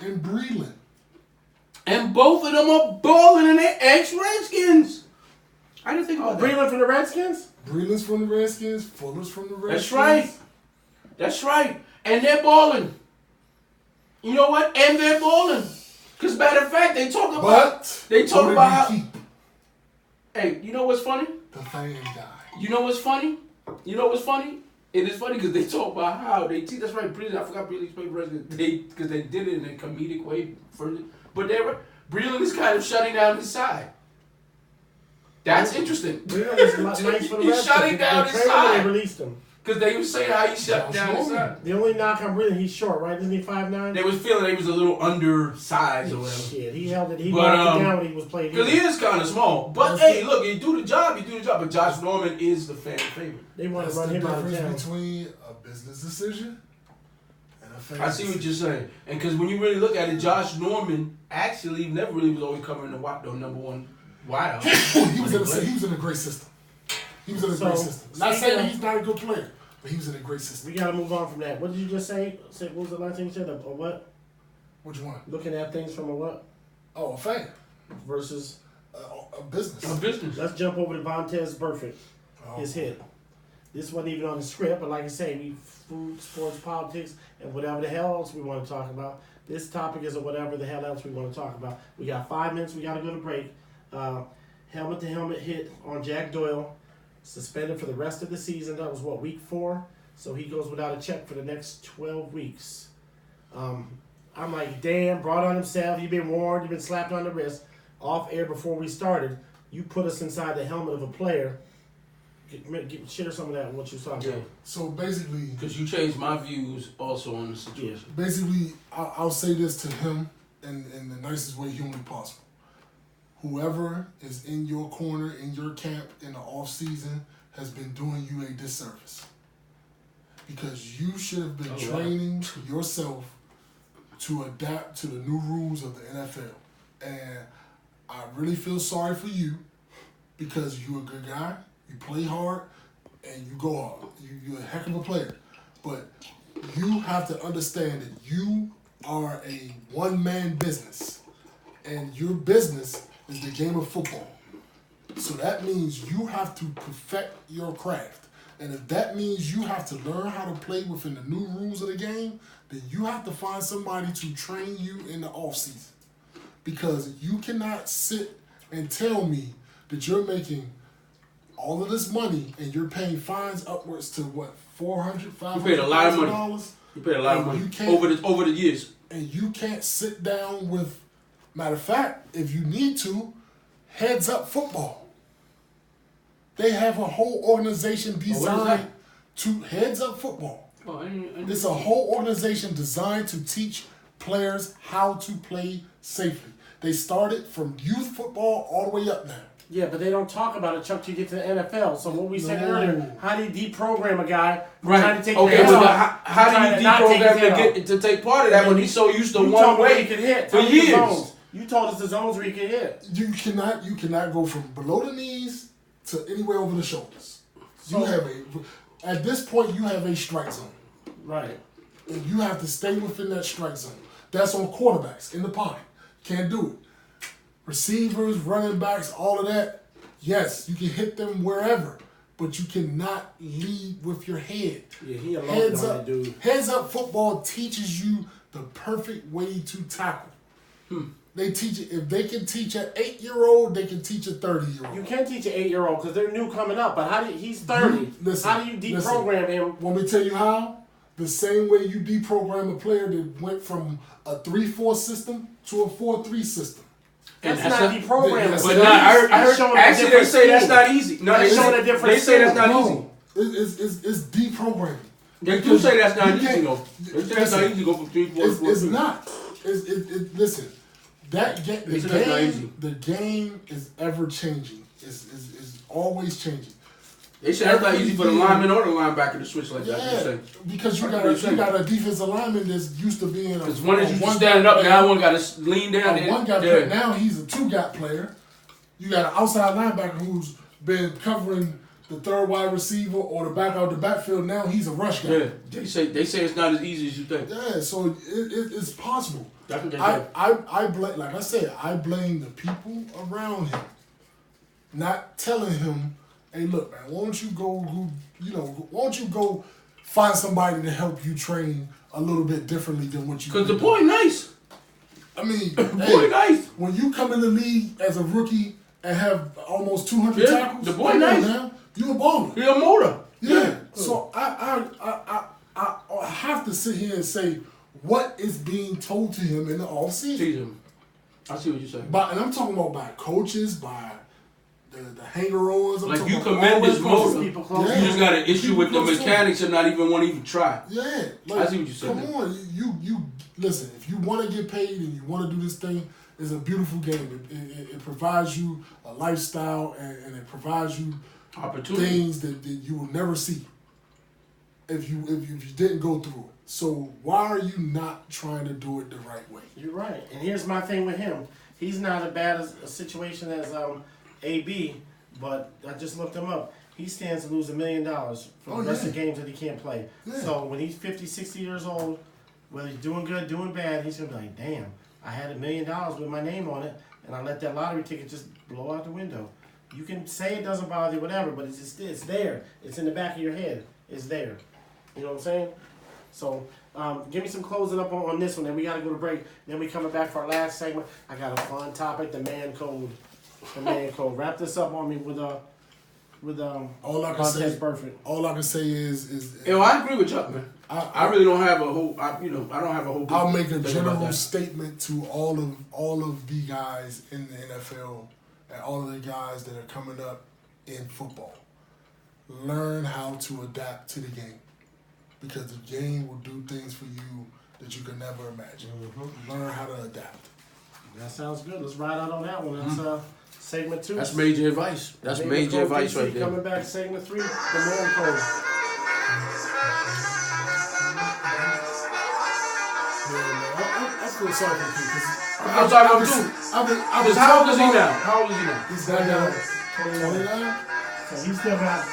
and Breland. And both of them are balling in their ex-Redskins. I didn't think about that. Breland from the Redskins? Breland's from the Redskins. Fuller's from the Redskins. That's right. That's right. And they're balling. You know what? And they're balling. Because matter of fact, they talk about how. Keep Hey, you know what's funny? the fan guy. You know what's funny? It is funny because they talk about how they teach. That's right, Breland. I forgot Breland's played Redskins. Because they did it in a comedic way first. But Breland is kind of shutting down his side. That's interesting. Breland is nice for the Redskins. He's shutting down his side. They released him. Because they were saying how he shut down his side. The only knock on Breland, he's short, right? Isn't he 5'9"? They was feeling he was a little undersized or whatever. Shit, he held it. He knocked it down when he was playing. Because he is kind of small. But hey, look, you do the job. But Josh Norman is the fan favorite. They want to That's run the him out of difference town. between a business decision and a fan I see what you're saying. And because when you really look at it, Josh Norman actually never really was always covering the number one wideout. he was in a great system. Not saying that he's not a good player, but he was in a great system. We got to move on from that. What did you just say? What was the last thing you said? A what? Which one? Looking at things from a what? Oh, a fan. Versus A business. A business. Let's jump over to Vontez Burfict. His hit. This wasn't even on the script, but like I say, we food, sports, politics, and whatever the hell else we want to talk about. This topic is whatever the hell else we want to talk about. We got 5 minutes. We got to go to break. Helmet-to-helmet hit on Jack Doyle. Suspended for the rest of the season. That was, week 4? So he goes without a check for the next 12 weeks. I'm like, damn, brought on himself. You've been warned. You've been slapped on the wrist. Off air before we started, you put us inside the helmet of a player. Share some of that, what you saw. Yeah. So basically, Because you changed my views also on the situation. basically, I'll say this to him in the nicest way humanly possible. Whoever is in your corner, in your camp, in the off season, has been doing you a disservice. Because you should have been training yourself to adapt to the new rules of the NFL. And I really feel sorry for you because you're a good guy, you play hard, and you go hard. You're a heck of a player. But you have to understand that you are a one-man business. And your business is the game of football. So that means you have to perfect your craft. And if that means you have to learn how to play within the new rules of the game, then you have to find somebody to train you in the offseason. Because you cannot sit and tell me that you're making all of this money and you're paying fines upwards to what, $400,000, $500,000? You paid a lot of money. You paid a lot of money over the years. And you can't sit down with, matter of fact, if you need to, Heads Up Football. They have a whole organization designed to Heads Up Football. It's a whole organization designed to teach players how to play safely. They started from youth football all the way up now. Yeah, but they don't talk about it, Chuck, till you get to the NFL. So what we said earlier, how do you deprogram a guy from trying to take the head off? How do you deprogram him to take part of that when he's so used to one way he could hit for years? You told us the zones where he could hit. You cannot go from below the knees to anywhere over the shoulders. At this point, you have a strike zone. Right. And you have to stay within that strike zone. That's on quarterbacks in the pocket. Can't do it. Receivers, running backs, all of that. Yes, you can hit them wherever, but you cannot lead with your head. Yeah, he alone on that dude. Heads Up Football teaches you the perfect way to tackle. They teach it. If they can teach an 8-year-old, they can teach a 30-year-old. You can teach an 8-year-old because they're new coming up. But he's 30. How do you deprogram him? Want me to tell you how? The same way you deprogram a player that went from a 3-4 system to a 4-3 system. That's not deprogramming. But I heard actually they say that's not easy. No, they say that's not easy. It's deprogramming. They do say that's not easy though. They say that's not easy to go from 3-4 to 4-3. It's not. Listen. The game is ever changing. It's always changing. They say that's not easy for the lineman or the linebacker to switch like that. You say. Because you That's what got a defensive lineman that's used to being a Because one is you standing up, now one got to lean down. One guy player, now he's a two-gap player. You got an outside linebacker who's been covering the third wide receiver or the back out the backfield. Now he's a rush guy. Yeah, they say it's not as easy as you think. Yeah, so it's possible. That's what they say. I blame, like I said, I blame the people around him, not telling him, hey, look, man, why don't you go find somebody to help you train a little bit differently than what you. Because the boy nice. I mean, boy nice. When you come in the league as a rookie and have almost 200 tackles, the boy nice. Now, you a baller. He a motor. Yeah. So I have to sit here and say what is being told to him in the offseason. I see what you're saying. And I'm talking about by coaches, by the hanger-ons. Like you commend his motor. You just got an issue with the mechanics and not even want to even try. Yeah. Like, I see what you're saying. Come on. You listen, if you want to get paid and you want to do this thing, it's a beautiful game. It provides you a lifestyle and it provides you opportunity, things that you will never see if you didn't go through it. So why are you not trying to do it the right way? You're right. And here's my thing with him. He's not as bad a situation as AB, but I just looked him up. He stands to lose $1 million for the rest of the games that he can't play. Yeah. So when he's 50, 60 years old, whether he's doing good, doing bad, he's going to be like, damn, I had $1 million with my name on it, and I let that lottery ticket just blow out the window. You can say it doesn't bother you, whatever, but it's there. It's in the back of your head. It's there. You know what I'm saying? So give me some closing up on this one, then we got to go to break. Then we coming back for our last segment. I got a fun topic, the man code. The man code. Wrap this up on me with all I can say. Perfect. All I can say is yo, I agree with Chuck, man. I really don't have a whole. I don't have a whole. I'll make a general statement to all of the guys in the NFL and all of the guys that are coming up in football. Learn how to adapt to the game, because the game will do things for you that you could never imagine. Mm-hmm. Learn how to adapt. That sounds good. Let's ride out on that one. That's segment 2. That's major advice. That's major advice right there. Coming back, segment 3, the man code. I feel sorry for you. I'm sorry for you. How old is he now? How old is he now? He's got 29. So he's still in there.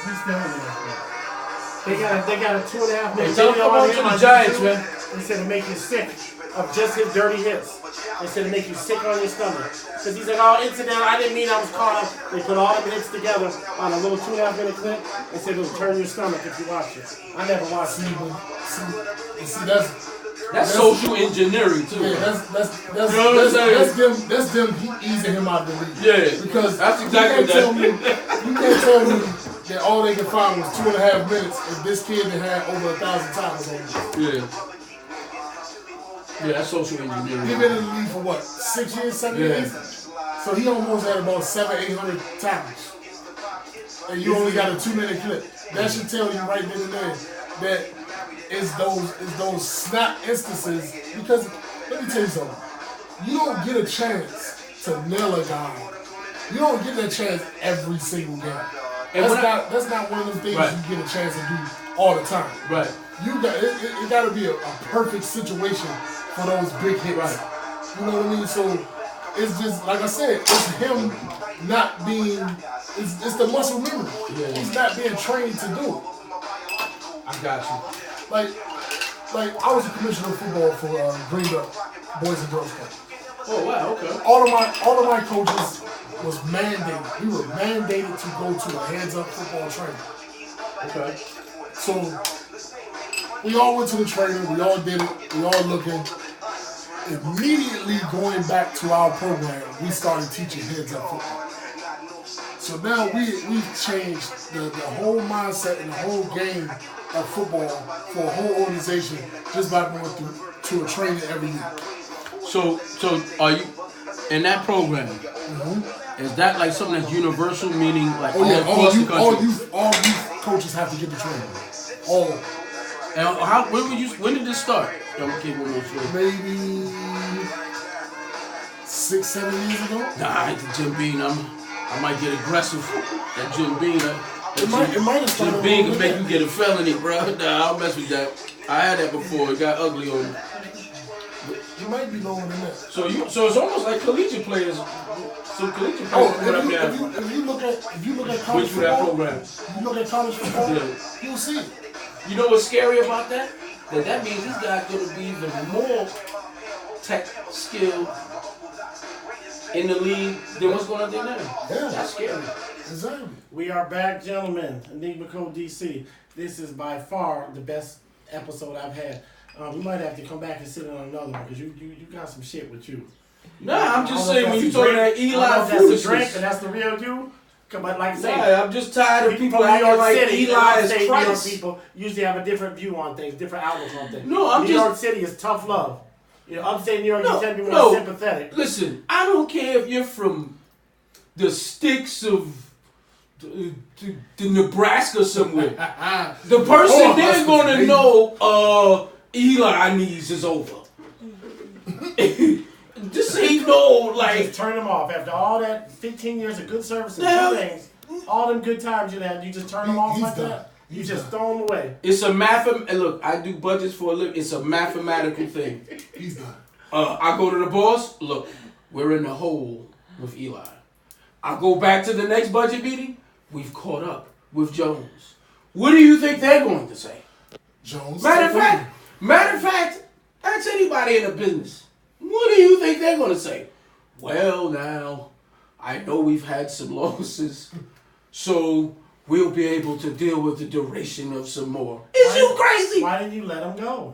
They got a 2.5 minute Tell him video come on to the Giants, man. They said to make you sick of just his dirty hits. They said to make you sick on your stomach. Because he's like, oh, incidental, I didn't mean I was caught up. They put all the hits together on a little 2.5 minute clip. They said it'll turn your stomach if you watch it. I never watched it. See, that's social engineering too. Yeah, that's them easing him out the league. Yeah, because that's exactly that. You can't tell me that all they could find was 2.5 minutes if this kid had over 1,000 tackles on him. Yeah, that's social engineering. He's been in the league for what, 6 years, 7 years? So he almost had about 700-800 tackles. And you only got a 2-minute clip. That should tell you right then and there that it's those snap instances. Because let me tell you something. You don't get a chance to nail a guy. You don't get that chance every single game. That's not one of those things you get a chance to do all the time. Right. It got to be a perfect situation for those big hits. Right. You know what I mean? So it's just like I said, it's him not being. It's the muscle memory. Yeah. He's not being trained to do it. I got you. Like I was a commissioner of football for Green Bay Boys and Girls Club. Oh wow, okay. All of my coaches was mandated. We were mandated to go to a heads-up football training. Okay. So we all went to the training. We all did it. We all looking. Immediately going back to our program, we started teaching heads-up football. So now we've changed the whole mindset and the whole game of football for a whole organization just by going to a training every year. So are you in that program? Mm-hmm. Is that like something that's universal, meaning like all across the country? All youth coaches have to get the training. All. And when did this start? Maybe 6-7 years ago. Nah, I ain't the Jim Beam. I might get aggressive at Jim Beam. It might have started. Just being can make you get a felony, bro. Nah, I don't mess with that. I had that before. It got ugly on me. It might be lower than that. So it's almost like collegiate players. Some collegiate players Oh, put up there. if you look at college Which for that football, program? you look at college football, Yeah. you'll see it. You know what's scary about that? That means this guy's gonna be even more tech skilled in the league than what's going on there now. Yeah. That's scary. Exactly. We are back, gentlemen. Enigma Code DC. This is by far the best episode I've had. We might have to come back and sit on another one because you got some shit with you. Nah, I'm just I don't know saying if when you that's talking a that drink. I don't know Eli if that's a drink foolishness. and that's the real you. But like I say, Yeah, I'm just tired of people from New acting York like City, Eli New is York Christ. people usually have a different view on things, different outlook on things. No, I'm New just- York City is tough love. You know, upstate New York, No, you tend to be no. more sympathetic. Listen, I don't care if you're from the sticks of the Nebraska somewhere. The person Oh, they're that's gonna crazy. know Eli knees is over. Just ain't no Just like turn them off after all that 15 years of good service and Yeah. two things. All them good times you had, you just turn them off He's like done. that. You He's just done. throw them away. it's a look, I do budgets for a living. It's a mathematical thing. He's done. I go to the boss. Look, we're in the hole with Eli. I go back to the next budget meeting. We've caught up with Jones. What do you think they're going to say? Jones. Matter of take fact, ask anybody in the business. What do you think they're going to say? Well, now, I know we've had some losses, so we'll be able to deal with the duration of some more. Is you crazy? Why didn't you let him go?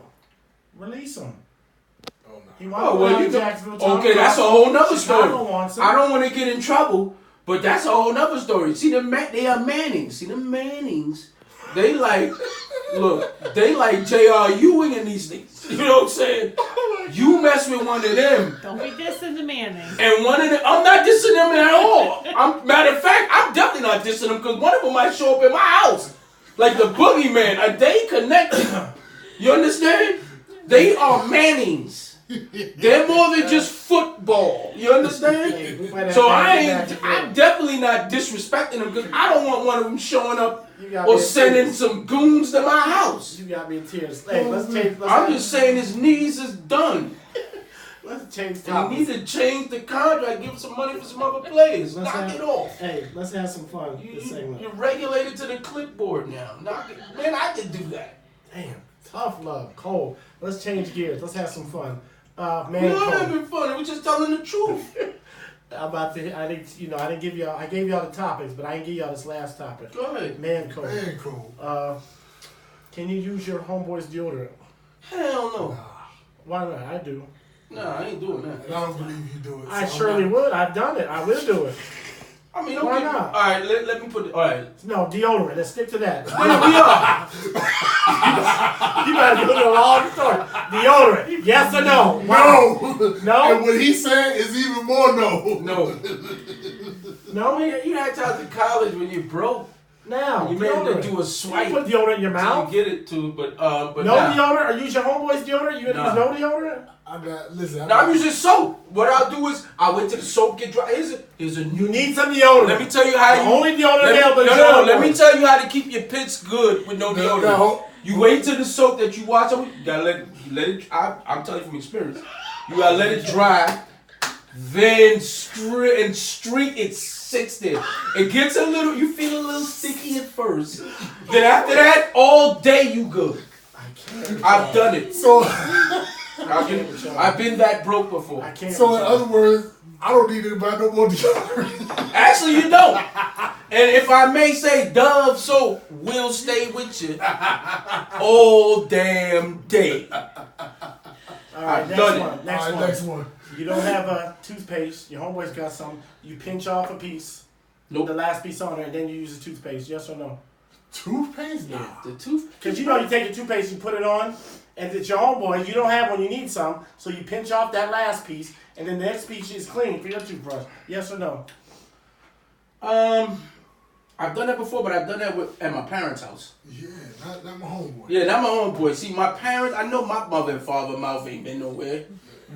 Release him. Oh, no. He Oh, wanted well, to you go to Jacksonville. can, okay, that's a whole nother Chicago story. wants him. I don't want to get in trouble, but that's a whole nother story. See, they are Mannings. See, the Mannings, they like, look, they like J.R. Ewing and these things. You know what I'm saying? You mess with one of them, Don't be dissing the Manning. and one of them, I'm not dissing them at all. Matter of fact, I'm definitely not dissing them because one of them might show up in my house. Like the boogeyman. Are they connected? You understand? They are Mannings. They're more than just football. You understand? We might have So to have him back I'm again. definitely not disrespecting them because I don't want one of them showing up You got or me in sending tears. some goons to my house. You got me in tears. Hey, let's change. I'm just saying his knees is done. Let's change They topics. need to change the contract, give some money for some other players. Let's Knock have- it off. Hey, let's have some fun You, this segment. you're regulated to the clipboard now. Knock it. Man, I could do that. Damn, tough love, cold. Let's change gears. Let's have some fun. Man, We're not cold. having fun. We're just telling the truth. I'm about to. I didn't give y'all. I gave y'all the topics, but I didn't give y'all this last topic. Go ahead. Man, cold. Man, cool. Can you use your homeboy's deodorant? Hell no. Why not? I do. Nah, I ain't doing And that. I don't believe you do it. I so I'm surely not- would. I've done it. I will do it. I mean, don't Why get, not? All right, let me put it. All right. No, deodorant. Let's stick to that. There we are. You gotta do the long story. Deodorant. Yes or no? No. No? And what he said is even more no. No. No? You had times in college when you broke. Now. You made them deodorant. do a swipe. You put deodorant in your till mouth? you get it to, but No nah. deodorant? Or use your homeboy's deodorant? You gonna Nah. use no deodorant? Listen. No, I'm using soap. What I'll do is I wait till the soap get dry. Here's a new. You need some deodorant. Let me tell you how The you. only deodorant let me, available is no, your let me homeboy. tell you how to keep your pits good with no deodorant. No. You wait till the soap that you wash over. You gotta let it. I'm telling you from experience. You gotta let it dry. Then streak it sits there. It gets a little. You feel a little sticky at first. Then after that, all day you good. I've done it. So, I've been that broke before. I can't. so in other words, I don't need to buy no more deodorant. Actually, you don't. And if I may say, Dove soap will stay with you all damn day. All right, I've next done it. one. Next All right, one. next one. You don't have a toothpaste. Your homeboy's got some. You pinch off a piece. Nope. The last piece on there, and then you use the toothpaste. Yes or no? Toothpaste? Nah. The tooth. Because you know you take your toothpaste, you put it on, and it's your homeboy. You don't have one. You need some, so you pinch off that last piece, and then the next piece is clean for your toothbrush. Yes or no? I've done that before, but I've done that at my parents' house. Yeah, not my homeboy. Yeah, not my own boy. See, my parents, I know my mother and father mouth ain't been nowhere.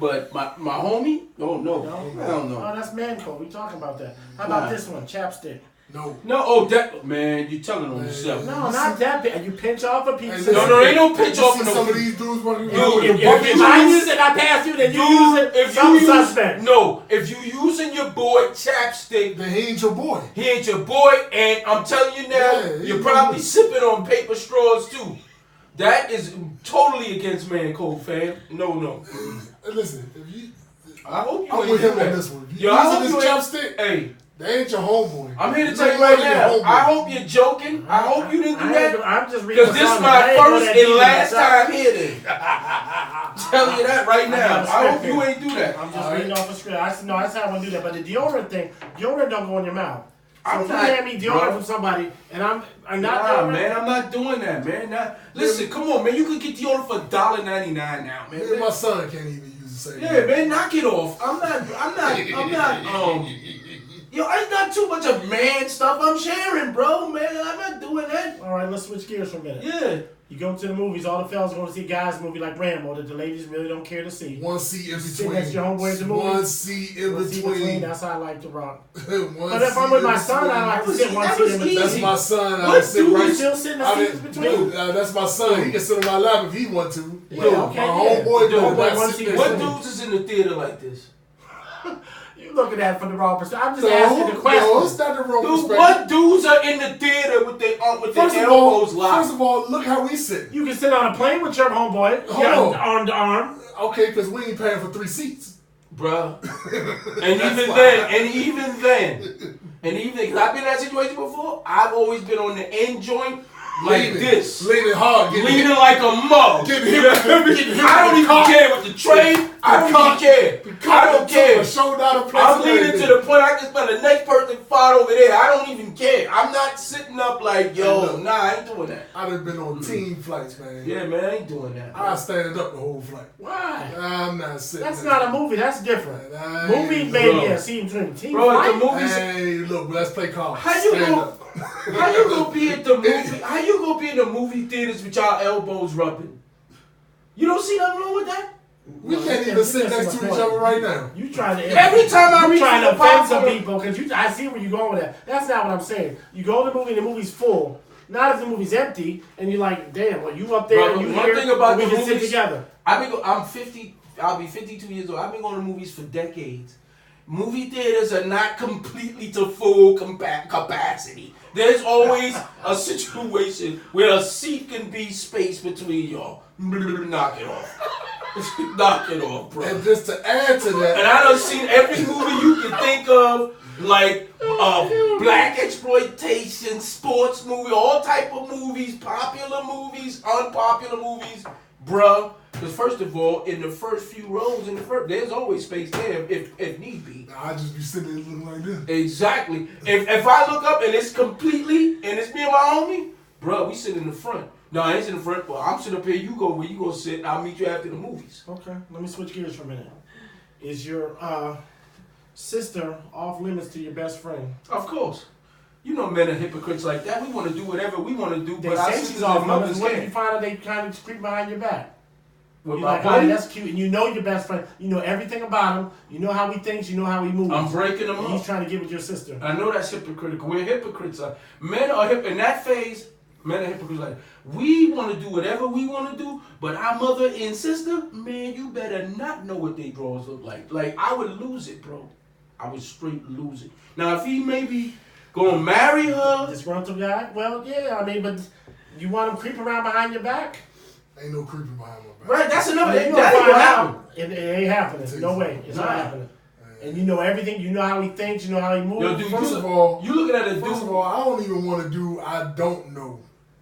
But my homie? Oh, no. No? Hell no. Oh, that's man code. We talking about that. How about Nah. this one? Chapstick. No. No, oh, that man, you telling on Man, yourself. No, not that big. You pinch off a piece. Hey, No, ain't no pinch You off see in no some of piece. these dudes running Dude, around with if the you bucket. I use it, I pass you, then you use it. if Some you use, suspect. no, if you using your boy chapstick, Then he ain't your boy. he ain't your boy, and I'm telling you now, Yeah, you're he probably is. sipping on paper straws too. That is totally against man code, fam. No. Listen, if you, I hope you I'm ain't with do him that. on this one. If you Yo, I using hope this you ain't. chopstick, Hey, they ain't your homeboy. I'm here to You tell you know right you're your now. homeboy. I hope you're joking. I hope you didn't do that. I'm just reading. Because this is the my song. I ain't first that and deep last myself. time here then. I'm telling you that right now. got a I hope script you here. ain't do that. I'm just reading off the script. I said I want to do that, but the deodorant thing, deodorant don't go in your mouth. So I'm if you not, hand me deodorant bro. from somebody, and I'm not Nah, deodorant, man, I'm not doing that, man. Listen, come on, man. You could get deodorant for $1.99 now, man. Me and my son can't even use the same. Yeah, man, knock it off. I'm not, yo, it's not too much of man stuff I'm sharing, bro, man. I'm not doing that. All right, let's switch gears for a minute. Yeah. You go to the movies, all the fellas going to see guys' movie like Rambo that the ladies really don't care to see. One seat in Sit between. next to your homeboy at the movies. One seat in One seat between, between. that's how I like to rock. One But if I'm seat with in my son, I between. like to was- sit one that seat was in between. That's my son. I What sit dude right. You still sitting in the seats between? Dude, that's my son. He can sit on my lap if he want to. Yeah, Dude, okay, my yeah. homeboy Dude, don't one want seat to sit in next What to me. dudes is in the theater like this? You looking at it from the wrong perspective. I'm just No, asking the question. no, it's not the wrong Dude, perspective. what dudes are in the theater with their elbows locked? First of all, look how we sit. You can sit on a plane with your homeboy, Hold yeah, on. arm to arm. Okay, because we ain't paying for 3 seats. Bruh. And even then, because I've been in that situation before, I've always been on the end joint like this. Leaning hard. Leaning like a mug. Getting hit I don't even care with the train. I don't even care. I don't care. I'm leaning to the point I can smell the next person fart over there. I don't even care. I'm not sitting up like, yo, nah, I ain't doing that. I done been on team flights, man. Yeah, man, I ain't doing that. I stand up the whole flight. Why? I'm not sitting. That's there. not a movie. That's different. Nah, Movie, ain't- maybe Bro. a scene between team Bro, fight. the movies. Hey, look, let's play cards. How you Stand go? up. How you gonna be at the movie? How you gonna be in the movie theaters with y'all elbows rubbing? You don't see nothing wrong with that? We No, can't you even sit that's next my to each point. other right now. You trying to Every time I you reach trying for to the offend some popcorn- people because I see where you're going with that. That's not what I'm saying. You go to the movie and the movie's full. Not if the movie's empty and you're like, damn, well you up there Bro, and you one here thing about and we the can sit movies- together. I'm 50. I'll be 52 years old. I've been going to movies for decades. Movie theaters are not completely to full capacity. There's always a situation where a seat can be spaced between y'all. Knock it off. Knock it off, bro. And just to add to that, And I done seen every movie you can think of, like black exploitation, sports movie, all type of movies, popular movies, unpopular movies, bruh. Because first of all, in the first few rows, there's always space there if need be. I just be sitting there looking like this. Exactly. If I look up and it's completely, and it's me and my homie, bruh, we sit in the front. No, I ain't in the front. Well, I'm sitting up here. You go where you gonna sit. I'll meet you after the movies. Okay, let me switch gears for a minute. Is your sister off limits to your best friend? Of course. You know men are hypocrites like that. We want to do whatever we want to do, They but our say sisters she's and off mothers limits. What if you can't. find out they kind of creep behind your back? With You're my like, oh, buddy, that's cute, and you know your best friend. You know everything about him. You know how he thinks. You know how he moves. I'm breaking them And up. he's trying to get with your sister. I know that's hypocritical. We're hypocrites. Men are in that phase. Men are hypocrites. Like we want to do whatever we want to do, but our mother and sister, man, you better not know what they drawers look like. Like I would lose it, bro. I would straight lose it. Now if he maybe gonna marry her, Disgruntled guy? Well, yeah, I mean, but you want him creeping around behind your back? Ain't no creeping behind my back. right? That's another. You That gonna ain't find gonna happen. out. It ain't happening. No way. It's not Nah. happening. And you know everything. You know how he thinks. You know how he moves. Yo, dude, First of all, you looking at a dude, First of all, I don't even want to do I don't know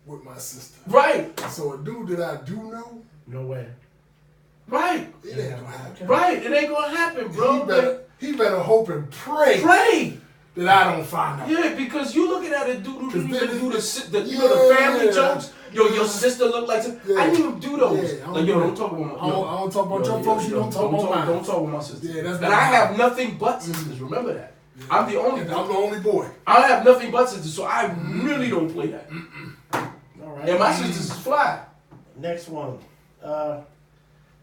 with my sister. right? So a dude that I do know, No way. Right, it ain't gonna happen. right. It ain't gonna happen, bro. He better hope and pray Pray. that I don't find out. Yeah, because you looking at a dude who didn't even do the Yeah. family jokes. Yo, your sister look like. Yeah. I didn't even do those. Yeah, I Like, yo, don't don't talk about my. I don't talk about your folks, you don't talk about mine. Don't talk about my sister. Yeah, that's and not I mine. have nothing but sisters. Remember that. I'm the only. And I'm the only boy. I have nothing but sisters, so I really don't play that. All right. And my sisters is fly. Next one.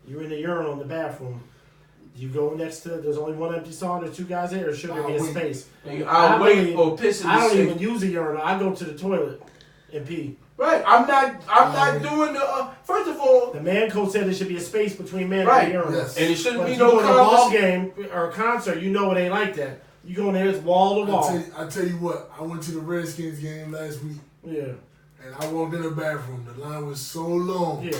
You're in the urinal in the bathroom. You go next to, there's only one empty stall, there's 2 guys there, or should there be a space? I'll wait or piss in the I don't sink. even use a urinal. I go to the toilet and pee. Right, I'm not doing the. First of all, the man coach said there should be a space between man right, and urinal. Yes. and it shouldn't But be if you go no to a ball conversation. game or a concert, you know it ain't like that. You go in there, it's wall to wall. I tell you what, I went to the Redskins game last week, Yeah, and I walked in the bathroom. The line was so long. yeah.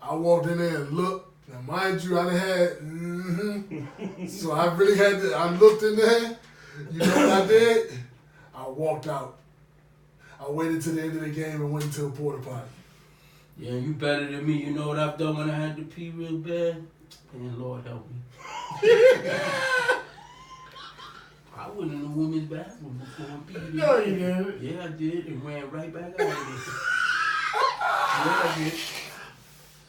I walked in there and looked. Now, mind you, I done had, so I really had to, I looked in there. You know what I did? I walked out. I waited till the end of the game and went into a porta potty. Yeah, you better than me. You know what I've done when I had to pee real bad? And Lord help me. I went in the women's bathroom before and peed. No, you didn't. Yeah, I did, and ran right back out of there. Yeah, I did.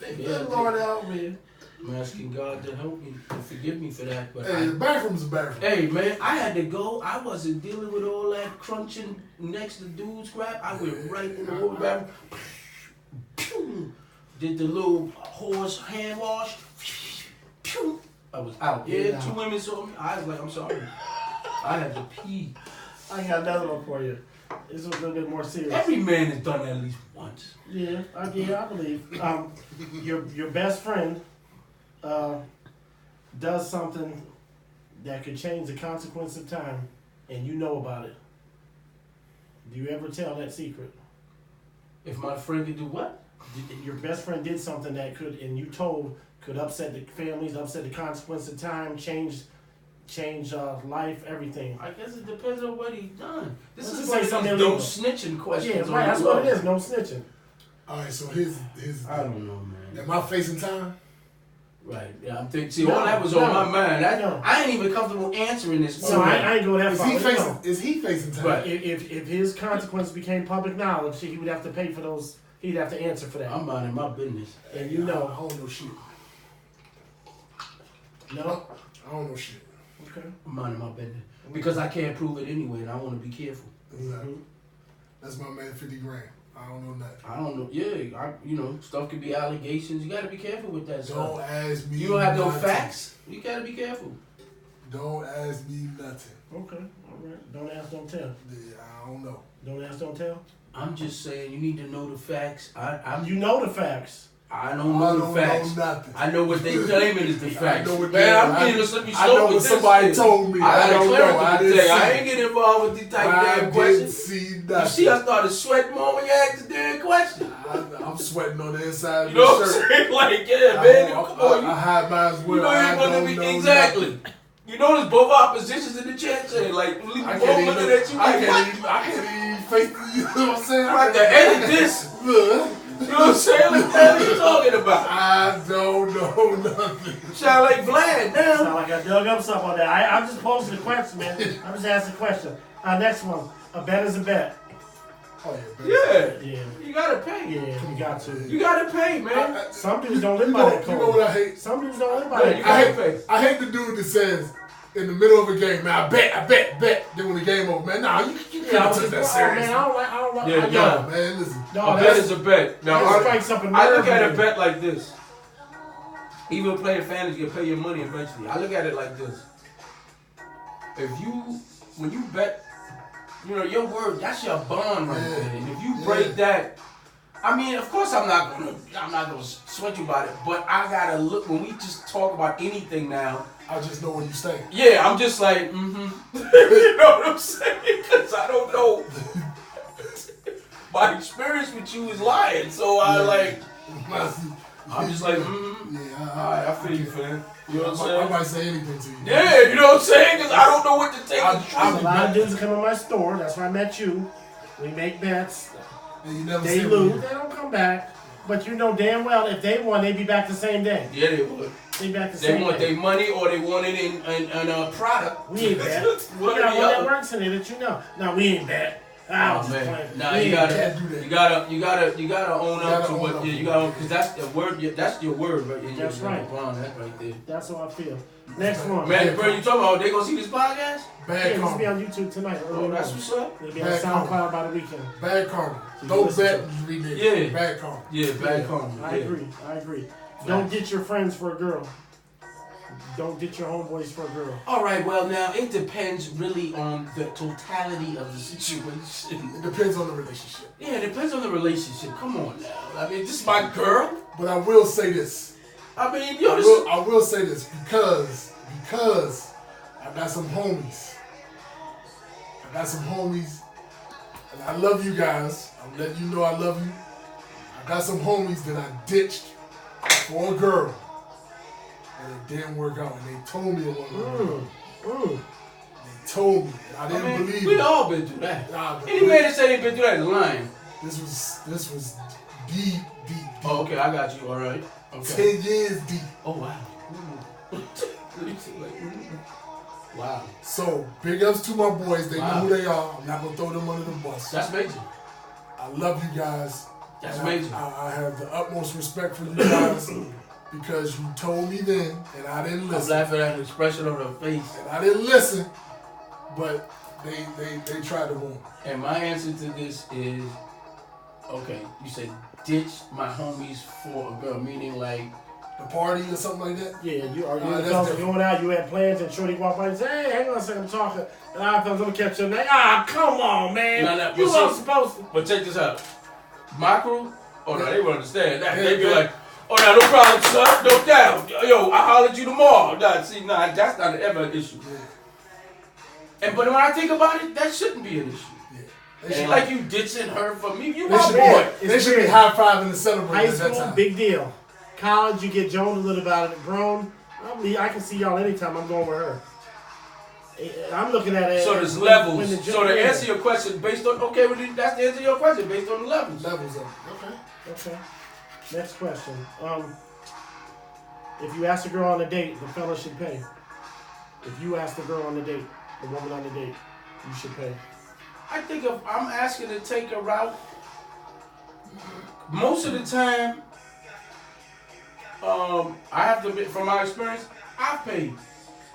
Yeah, I did. Lord help me. I'm asking God to help me and forgive me for that. But Hey, the bathroom's a bathroom. hey, man, I had to go. I wasn't dealing with all that crunching next to dudes crap. I went right in the water bathroom. Did the little horse hand wash. I was out. Yeah, 2 women saw me. I was like, I'm sorry. I had to pee. I got another one for you. This one's a little bit more serious. Every man has done that at least once. Yeah, I believe. Your best friend does something that could change the consequence of time, and you know about it. Do you ever tell that secret? If my friend could do what? Your best friend did something that could, and you told, could upset the families, upset the consequence of time, change life, everything. I guess it depends on what he's done. This Let's is just like say some something no illegal. snitching questions. Yeah, on right. That's the what it road. is. No snitching. All right, so his I don't know, man. am I facing time? Right. Yeah, I'm thinking. See, No, all that was no, on my mind. no. I ain't even comfortable answering this. So I ain't go that Is far. he but facing? no. Is he facing time? Right. If his consequence became public knowledge, he would have to pay for those. He'd have to answer for that. I'm minding my business. And you I know, don't know shit. no. I don't know shit. Okay. I'm minding my business because I can't prove it anyway, and I want to be careful. Exactly. That's my man, 50 grand. I don't know nothing. I don't know. Yeah, stuff could be allegations. You got to be careful with that Don't stuff. ask me. You don't have no nothing. facts. You got to be careful. Don't ask me nothing. Okay. All right. Don't ask, don't tell. Yeah, I don't know. Don't ask, don't tell. I'm just saying you need to know the facts. You know the facts. I don't know the facts. Know nothing. I know what they claiming is the facts. know what Man, they- I'm I- getting a slippery I slope know with what this somebody shit. told me. I I got don't clarity know. I to didn't tell you. see I it. ain't getting involved with these type of I damn didn't questions. see You nothing. see, I started sweating more when you asked the damn question. I'm sweating on the inside You of know the what I'm shirt. saying? Like, yeah, man, come on. I hide mine as well. You know I you're gonna don't be know exactly. nothing. You notice both our positions in the chat saying like, we I both can't looking even. at you like, what? I can't even face the. You know what I'm saying? I have to edit this. Look, You know what I'm saying? What the hell are you talking about? I don't know nothing. Sound like Vlad now. Sound like I dug up something on that. I'm just posing a question, man. I'm just asking a question. Next one. A bet is a bet. Oh yeah, baby. Yeah. Yeah. You gotta pay. Yeah, you got to. You gotta pay, man. Some dudes don't live You by know, that you code. know what I hate? Some dudes don't live by Yeah, that you code. gotta pay. I hate the dude that says in the middle of a game, man, I bet. Then when the game over, man, nah, you Yeah, can't take that serious. man, I don't like. Yeah, No, man, listen. No, A bet that's, is a bet. Now, that strikes up a I look nerve at a in me. bet like this. Even playing fantasy, you pay your money eventually. I look at it like this. When you bet, your word, that's your bond right there. And if you break that, I mean, of course I'm not gonna sweat you about it, but I gotta look, when we just talk about anything now, I just know where you stay. yeah, I'm just like, you know what I'm saying? Because I don't know. My experience with you is lying, so I'm just like, Yeah, Alright, I feel you, fam. You know what I'm I saying? might say anything to you. Yeah, you know what I'm saying? Because I don't know what to take. There's a lot of dudes that come in my store. That's where I met you. We make bets. And you never They say lose. what They don't come back. But you know damn well if they won, they'd be back the same day. Yeah, they would. They back the They same want day. their money or they want it in a product. We ain't bad. We One or got the one that other. works in it that you know. No, we ain't bad. I was Oh, just man. playing. Nah, We you ain't gotta, bad. do that. you gotta own up to own what up you to gotta, it. because that's the word. That's your word, right? And That's your right. Bond, that right there. That's how I feel. Next one. Man, bro, you talking about they gonna see this podcast? Bad Yeah, this will be karma. on YouTube tonight. Oh, that's what's up. It'll be on Bad karma. SoundCloud by the weekend. Bad karma. So you Don't listen bet. to it. You read it. Yeah. Bad karma. Yeah, bad karma. I yeah. agree. Don't get your friends for a girl. don't ditch your homeboys for a girl? All right, well, now, it depends really on the totality of the situation. It depends on the relationship. Yeah, it depends on the relationship. Come on now. I mean, this is my girl. But I will say this. I mean, yo, I will say this because I got some homies. And I love you guys. I'm letting you know I love you. I got some homies that I ditched for a girl. And it didn't work out. And they told me it wasn't work out. They told me. And I didn't believe we it. all been through that. Nah, Any man that say they been through that is lying. This was deep. Oh, okay, I got you. All right. Okay. 10 years deep. Oh, wow. Wow. So, big ups to my boys. They Wow. know who they are. I'm not going to throw them under the bus. That's major. I love you guys. That's And amazing. I have the utmost respect for you guys because you told me then and I didn't I'm listen. laughing at the expression on her face. And I didn't listen, but they tried to warn me. And my answer to this is, okay, you said ditch my homies for a girl, meaning like, The party or something like that? Yeah, you are that's fellas are different. going out, you had plans, and Shorty walked by and said, hey, hang on a second, I'm talking. And I fellas, I'm gonna catch your name. Ah, come on, man. No, You but weren't see- supposed to. but check this out. My crew, oh no, they would understand that. Yeah, They'd be yeah. like, oh no, no problem, son, no doubt. Yo, I'll holler at you tomorrow. Nah, see, that's not ever an issue. But when I think about it, that shouldn't be an issue. They Ain't should, like you ditching her for me. You they my should boy. be, they should be high-fiving and High celebrating at that school, time. big deal. College, you get Joan a little about it. Grown, I can see y'all anytime I'm going with her. I'm looking at it. So there's levels. So to answer your question, based on that's the answer to your question, based on the levels. Levels of it. Okay. Next question. If you ask a girl on a date, the fella should pay. If you ask the girl on the date, the woman on the date, you should pay. I think if I'm asking to take a route, most of the time, I have to, from my experience, I paid.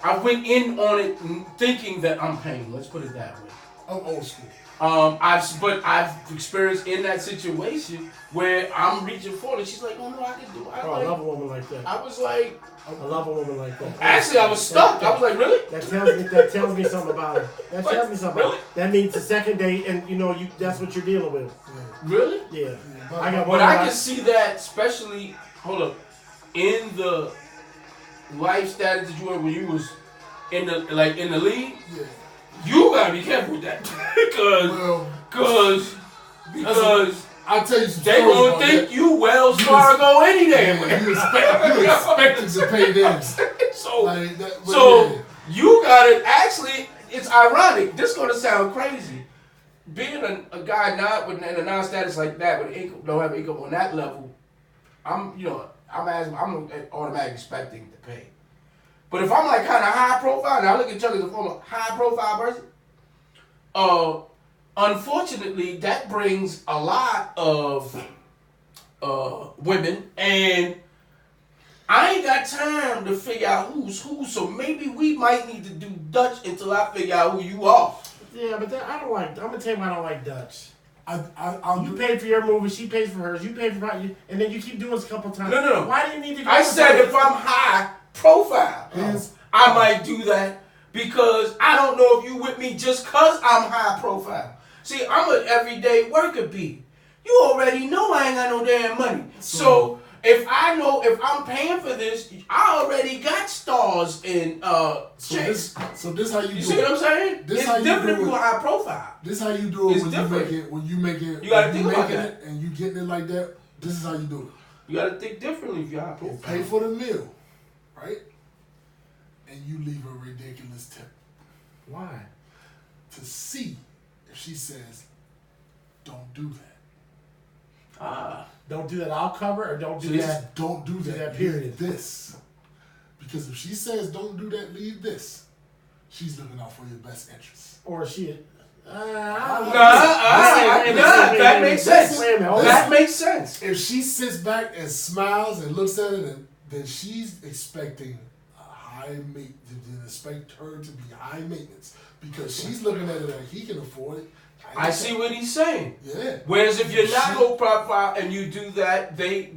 I went in on it thinking that I'm paying. Let's put it that way. I'm old school. I've experienced in that situation where I'm reaching for it, and she's like, "Oh no, I can do it." I love a woman like that. I was like, I love a woman like that. actually, I was stuck. I was like, "Really?" That tells me something about her. That tells me something. Really? That means the second date, and that's what you're dealing with. Really? Yeah. I got But I can see that, especially in the life status that you were when you was in the league. Yeah. You gotta be careful with that because I'll tell you some they stories gonna about think that. you Wells Fargo any damn way. You expected to pay them. So Like that, but yeah. you gotta actually. It's ironic. This gonna sound crazy. Being a guy not in a non-status like that, with income, don't have income on that level, I'm automatically expecting to pay. But if I'm like kind of high profile, now I look at Chuck as a former high profile person. Unfortunately, that brings a lot of women, and I ain't got time to figure out who's who. So maybe we might need to do Dutch until I figure out who you are. Yeah, but I don't like. I'm gonna tell you why I don't like Dutch. I'll You do pay for your movie, she pays for hers. You pay for mine, and then you keep doing this a couple times. No. Why do you need to go? I for said Dutch? if I'm high profile, I might do that because I don't know if you with me just cause I'm high profile. See, I'm an everyday worker bee. You already know I ain't got no damn money. So if I'm paying for this, I already got stars in checks. So this how you do You it. see what I'm saying? This It's how you different if do you it. high profile. This how you do it It's when different. you make it. You gotta when think about making that. it and you getting it like that. This is how you do it. You gotta think differently if you're high You profile. pay for the meal, right? And you leave a ridiculous tip Why? to see if she says, "Don't do that." Don't do that. I'll cover, or don't do Just that. don't do that. that, period. Leave this. Because if she says, "Don't do that," leave this. She's looking out for your best interests. Or she. That makes sense. Wait a minute, hold That on. makes sense. If she sits back and smiles and looks at it, then she's expecting a high expect her to be high maintenance because she's looking at it like he can afford it. I see what he's saying. Yeah. Whereas if you're not low profile and you do that, they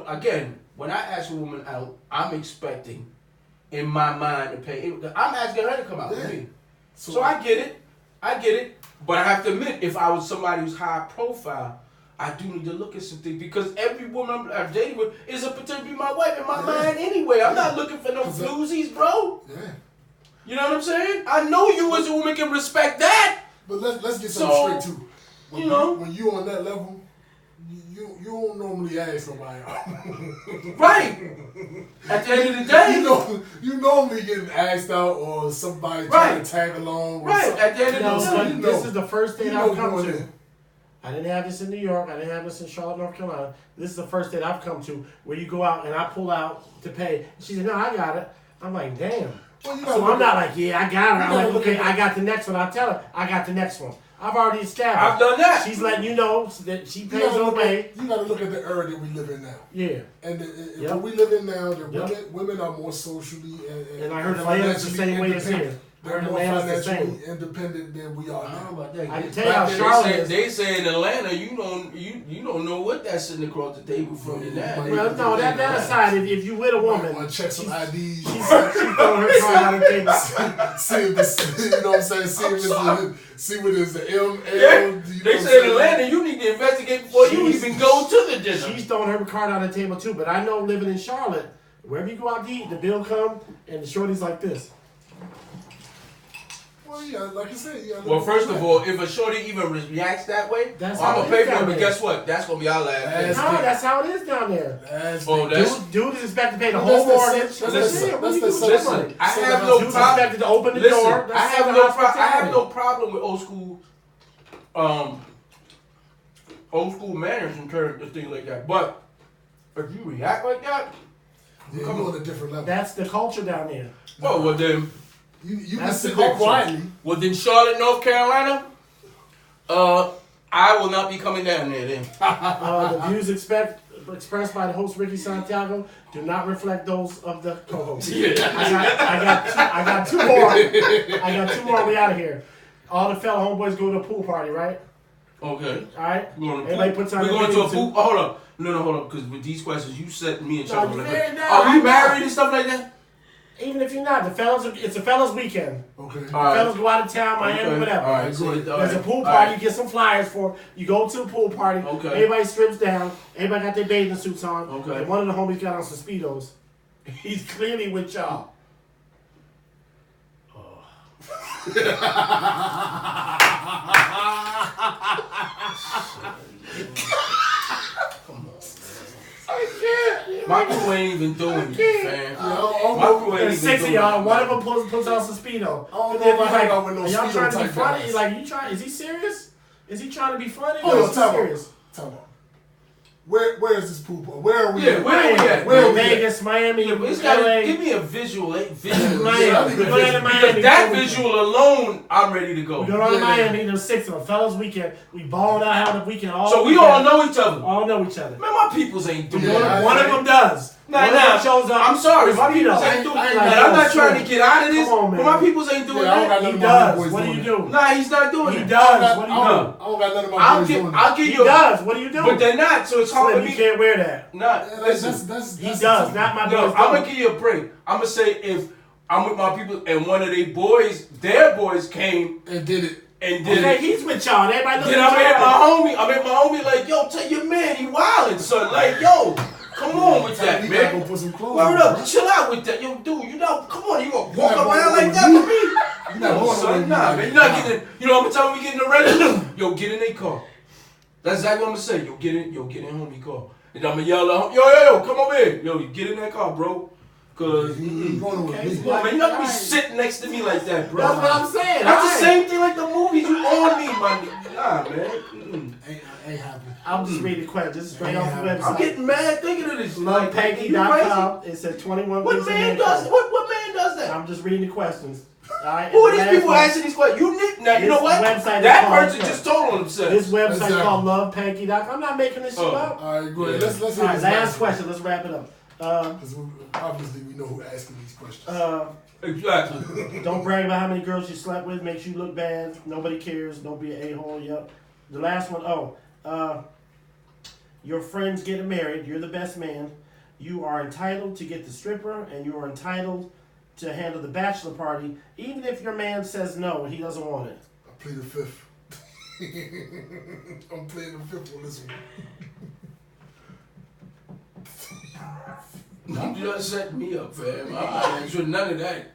again, when I ask a woman out, I'm expecting in my mind to pay. I'm asking her to come out with me. So I get it. But I have to admit, if I was somebody who's high profile, I do need to look at some things because every woman I've dated with is a potential to be my wife in my mind anyway. I'm not looking for no floozies, bro. Yeah. You know what I'm saying? I know you as a woman can respect that. But let's get something straight too. When you on that level, you don't normally ask nobody out. Right. At the end of the day, you normally getting asked out or somebody trying to tag along. Right. At the end of the day, this is the first date I've come to. I didn't have this in New York. I didn't have this in Charlotte, North Carolina. This is the first date I've come to where you go out and I pull out to pay. She said, "No, I got it." I'm like, "Damn." Well, so I'm not like, "Yeah, I got it." I'm like, "Okay, I got the next one." I tell her, "I got the next one." I've already established. I've done that. She's letting you know that she pays her way. You got to look at the era that we live in now. Yeah. And what we live in now, women are more socially and I heard Atlanta's the same way as here. They're more financially independent than we are now. I can tell you how Charlotte is. They say in Atlanta, you don't know what that's sitting across the table from you now. Well, no, that aside, if you with a woman, want to check some IDs. She's throwing her card out of the table. See if it's, you know what I'm saying? See what is the M, L. They say in Atlanta, you need to investigate before you even go to the dinner. She's throwing her card on the table too. But I know living in Charlotte, wherever you go out to eat, the bill come and the shorty's like this. Well, yeah, like you said, well, first of all, if a shorty even reacts that way, I'm gonna pay for it. But guess what? That's gonna be our last. No, that's how it is down there. Dude is expected to pay the whole mortgage. Listen, I have no problem. Expected to open the door. I have no problem with old school manners in terms of things like that. But if you react like that, you're on a different level. That's the culture down there. Oh, well then. You can sit there quietly. Well, then Charlotte, North Carolina, I will not be coming down there then. The views expressed by the host Ricky Santiago do not reflect those of the co-host. I got two more. I got two more. We out of here. All the fellow homeboys go to a pool party, right? Okay. All right. Everybody puts on. We're going to a pool. Oh, hold up. No, hold up. Because with these questions, you set me in trouble. Are we married and stuff like that? Even if you're not, it's a fellas weekend. Okay. Fellas go out of town, Miami, whatever. All right, There's a pool party. You get some flyers for. You go to a pool party. Okay. Everybody strips down. Everybody got their bathing suits on. Okay. And one of the homies got on some Speedos. He's clearly with y'all. My crew ain't even doing it, man. My crew ain't even six of y'all. One of them puts on some Speedo. I don't know if I hang out with no y'all Speedo trying to be type funny? guys. Like, is he serious? Is he trying to be funny? Oh, is he serious? Tell me. Where is this pool party? Where are we? Yeah, where are we at? Where are we Vegas, Miami, LA. Give me a visual. Miami. Because that visual alone, I'm ready to go. We go to Miami. There's six of them. Fellas weekend. We balling out having a weekend. So we all know each other. All know each other. Man, my peoples ain't doing that. One of them does. Nah. Shows up. I'm sorry, my peoples ain't doing that. I'm not trying to get out of this, but my peoples ain't doing that. He does. What do you do? Nah, he's not doing it. He does. What do you do? I don't got none of my boys doing I'll give you. He does. What do you do? But they're not, so it's hard for me. You can't wear that. Nah, listen. He does. Not my boys. No, I'm gonna give you a break. I'm gonna say if I'm with my people and one of their boys came and did it. Okay, he's with y'all. Everybody look then I'm at my homie like, yo, tell your man he wildin', son. Like, yo, come on with that, man. Go put some clothes Word on, up, bro. chill out with that. Yo, dude, come on, you gonna walk around like that with me? Son, nah, man, you're not getting, you know what I'm telling you, we getting the ready. Yo, get in their car. That's exactly what I'm gonna say. Yo, get in homie car. And I'm gonna yell at him, yo, come over here. Yo, you get in that car, bro. Cause, Come on, man, you not gonna be sitting next to me like that, bro. That's what I'm saying. That's the same thing like the movies. You on me, man. Nah, man. Ain't happy. I'm just reading the question. This is straight off the website. I'm getting mad thinking of this. Lovepanky.com. It said 21 What weeks man does? What man does that? I'm just reading the questions. All right. Who are these people asking these questions? You know what? That person just told on themselves. This website is called Lovepanky.com. I'm not making this shit up. All right, go ahead. Let's all hear right, this last question. Let's wrap it up. Because obviously we know who's asking these questions. Exactly. Don't brag about how many girls you slept with. Makes you look bad. Nobody cares. Don't be an a-hole. Yep. The last one. Your friends getting married. You're the best man. You are entitled to get the stripper, and you are entitled to handle the bachelor party, even if your man says no and he doesn't want it? I plead the fifth. I'm playing the fifth on this one. You done set me up, fam. I ain't sure none of that.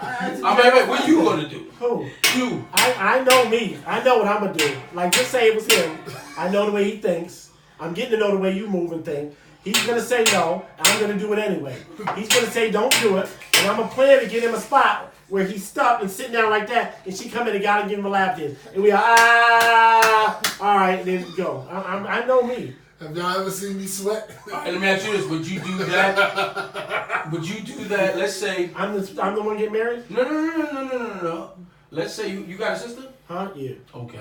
I mean, what you gonna do? Who? You. I know me. I know what I'm gonna do. Like, just say it was him. I know the way he thinks. I'm getting to know the way you move and think. He's gonna say no, and I'm gonna do it anyway. He's gonna say don't do it, and I'm gonna plan to get him a spot where he's stuck and sitting down like that, and she come in and got and give him a lap dance, and we are all right, there you go. I know me. Have y'all ever seen me sweat? All right, let me ask you this: would you do that? Would you do that? Let's say I'm the one get married. No. Let's say you got a sister. Huh? Yeah. Okay.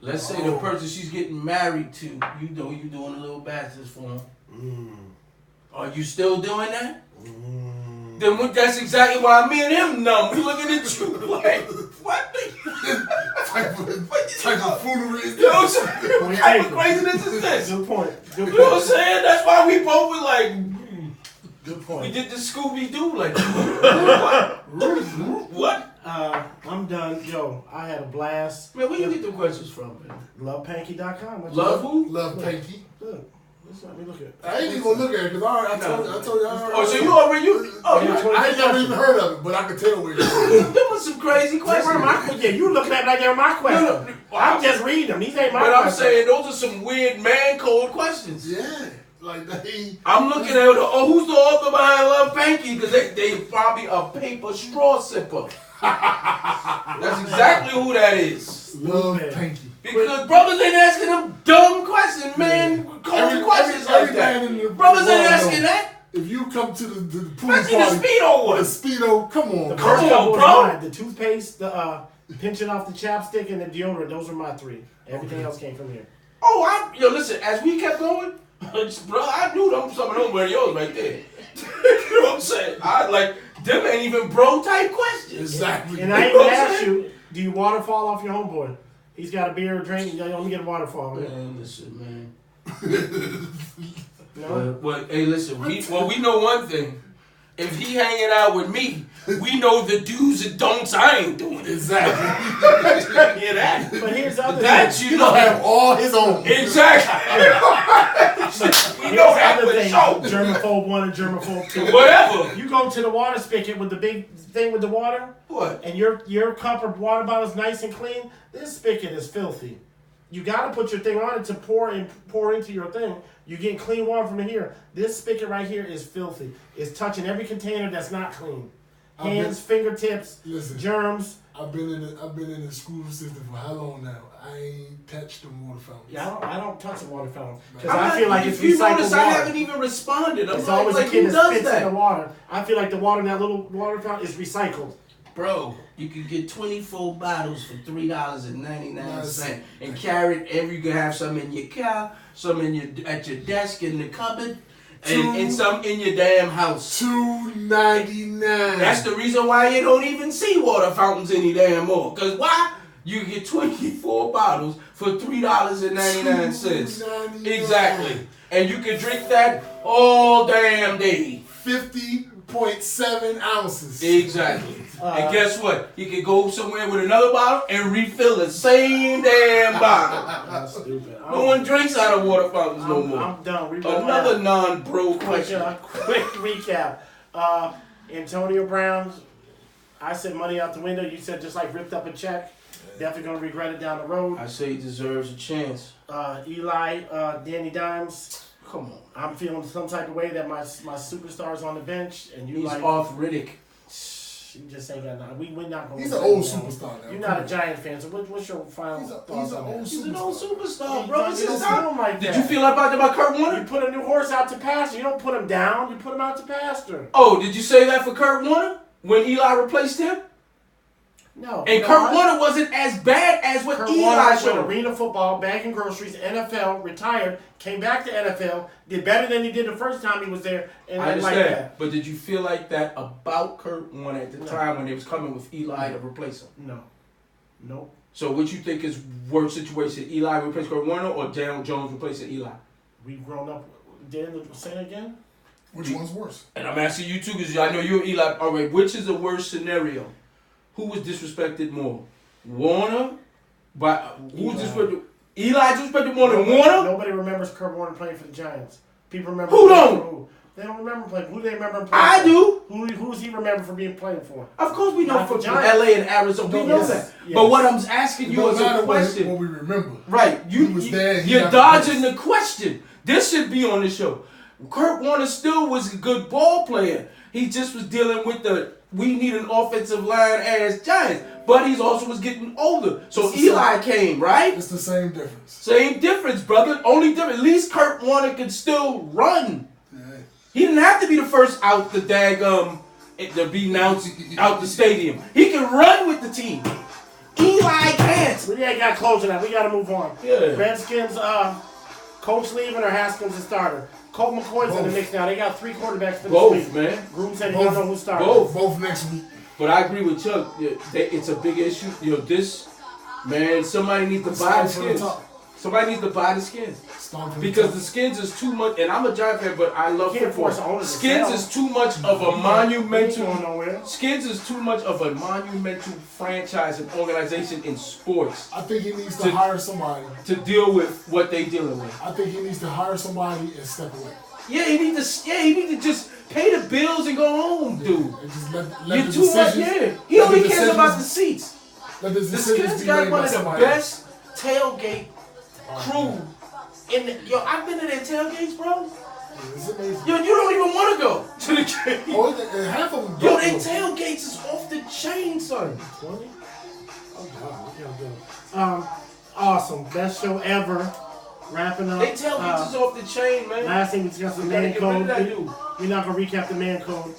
Let's say the person she's getting married to, you doing a little baptism for him. Are you still doing that? Then that's exactly why me and him numb. We looking at you like, what type of foolery is You know what I'm this? saying? What type of craziness is this? Good point. Good You know what I'm point. saying? That's why we both were like, Good we point. did the Scooby-Doo like, what? I'm done. Yo, I had a blast. Man, where you get the questions from, man? LovePanky.com. What you Love who? Love Pinky. Look. Let's let me look at it. I ain't even gonna look at it because I told you. Oh, so you already, I ain't never even heard of it, but I can tell where it is. there was some crazy questions. Yeah, you looking at like they're my question. No. I'm just reading them. These ain't my But I'm questions. saying those are some weird man code questions. Yeah, like they. I'm looking at who's the author behind Love Panky because they probably a paper straw sipper. That's exactly who that is. Love Man. Pinky. Because brothers ain't asking them dumb questions, man. Cold questions like every man in the that. Brothers ain't world asking know. that. If you come to the pool Especially party the Speedo one. with a Speedo, come on, The bro. first Come couple on, was bro. mine. The toothpaste, the pinching off the chapstick, and the deodorant. Those were my three. Everything else came from here. Listen, as we kept going, bro, I knew some of them were yours right there. You know what I'm saying? Them ain't even bro type questions. Exactly. And I ain't You know gonna what I'm ask you, do you waterfall off your homeboy? He's got a beer or drink. Let me get a waterfall. Man, listen, man. No? Well, hey, listen. We know one thing. If he hanging out with me, we know the do's and don'ts. I ain't doing it. Exactly. Hear that? But here's the other That thing. you He know. gonna have all his own. Exactly. We Here's know the that other for thing. sure. Germaphobe 1 and Germaphobe 2. Whatever. You go to the water spigot with the big thing with the water, What? and your cup or water bottle is nice and clean. This spigot is filthy. You gotta put your thing on it to pour into your thing. You're getting clean water from in here. This spigot right here is filthy. It's touching every container that's not clean. Hands, fingertips, Listen. germs. I've been in the school system for how long now? I ain't touched the water fountain. Yeah, I don't touch the water fountain because I'm I not- feel like it's if you recycled notice, water. I haven't even responded. I'm It's like, always a who kid that does spits in the that? water. I feel like the water in that little water fountain is recycled. Bro, you can get 24 bottles for $3.99 and carry it every. You can have some in your car, some at your desk in the cupboard, and some in your damn house. $2.99. That's the reason why you don't even see water fountains any damn more. Cause why? You can get 24 bottles for $3.99. $2.99. Exactly, and you can drink that all damn day. 50.7 ounces. Exactly. And guess what? You can go somewhere with another bottle and refill the same damn bottle. That's stupid. No one drinks out of water fountains no more. I'm done. Another non-bro quick, question. quick recap. Antonio Brown, I said money out the window. You said just like ripped up a check. Definitely gonna regret it down the road. I say he deserves a chance. Eli, Danny Dimes. Come on. I'm feeling some type of way that my superstar's on the bench, and you He's like arthritic. you just ain't got nothing. We're not gonna. He's an say old that. superstar now. You're not a Giant fan, so what's your final He's thoughts an on old that? He's an old superstar, You bro. It's don't his do time. him like Did that. you feel like about Kurt You Warner? put a new horse out to pasture. You don't put him down. You put him out to pasture. Oh, did you say that for Kurt Warner when Eli replaced him? No. And Kurt Warner wasn't as bad as what Kurt Eli Warner went showed. arena football, bagging groceries, NFL, retired, came back to NFL, did better than he did the first time he was there, and I then understand, like that. but did you feel like that about Kurt Warner at the No. time when they was coming with Eli to replace him? No. Nope. So what you think is worse situation, Eli replace Kurt Warner or Daniel Jones replacing Eli? We've grown up. Say it again? Which one's worse? And I'm asking you too, because I know you're Eli. All right, which is the worst scenario? Who was disrespected more? Warner? Who was disrespected? Eli disrespected more than Warner? Nobody remembers Kurt Warner playing for the Giants. People remember. Who don't? They don't remember playing. Who do they remember him playing I for? do. Who does he remember for being playing for? Of course we know Not from the Giants. LA and Arizona. We know Yes, that. yes. But what I'm asking It you don't is a matter question. what we remember. Right. He was there, he You're got dodging replaced. the question. This should be on the show. Kurt Warner still was a good ball player. He just was dealing with we need an offensive line as Giants. But he also was getting older. So It's the Eli came, right? It's the same difference. Same difference, brother. Only difference. At least Kurt Warner could still run. Yeah. He didn't have to be the first out the to be announced out the stadium. He can run with the team. Eli can't. We ain't got closure now. We got to move on. Yeah. Redskins, coach leaving or Haskins the starter? Colt McCoy's in the mix now. They got 3 quarterbacks for this Both, week. man. Groom said he don't know who's starting. Both next week. But I agree with Chuck. It's a big issue. Somebody needs to buy the Start from the skins. top. Somebody needs to buy the skins. Start from Because the the top. skins is too much, and I'm a Giant fan, but I love You can't football. force the owners to Skins sell. is too much of a We ain't monumental. going nowhere. Skins is too much of a monumental franchise and organization in sports I think he needs to To- hire somebody. to deal with what they dealing with. I think he needs to hire somebody and step away. Yeah, he need to just pay the bills and go home, dude. And just let You're the too much. decisions. Yeah, he let only the cares about the decisions- seats. Let the The decisions Skins be got made one by of the somebody else. best tailgate crew. I've been to their tailgates, bro. It's amazing. Yo, you don't even want to go to the game. Oh, and half of them Yo, don't their go. tailgates is off the chain, son. 20? Oh, God. Awesome. Best show ever. Wrapping up. They tailgates is off the chain, man. Last thing we discussed the We gotta man get rid of code. that dude. We're not gonna recap the man code.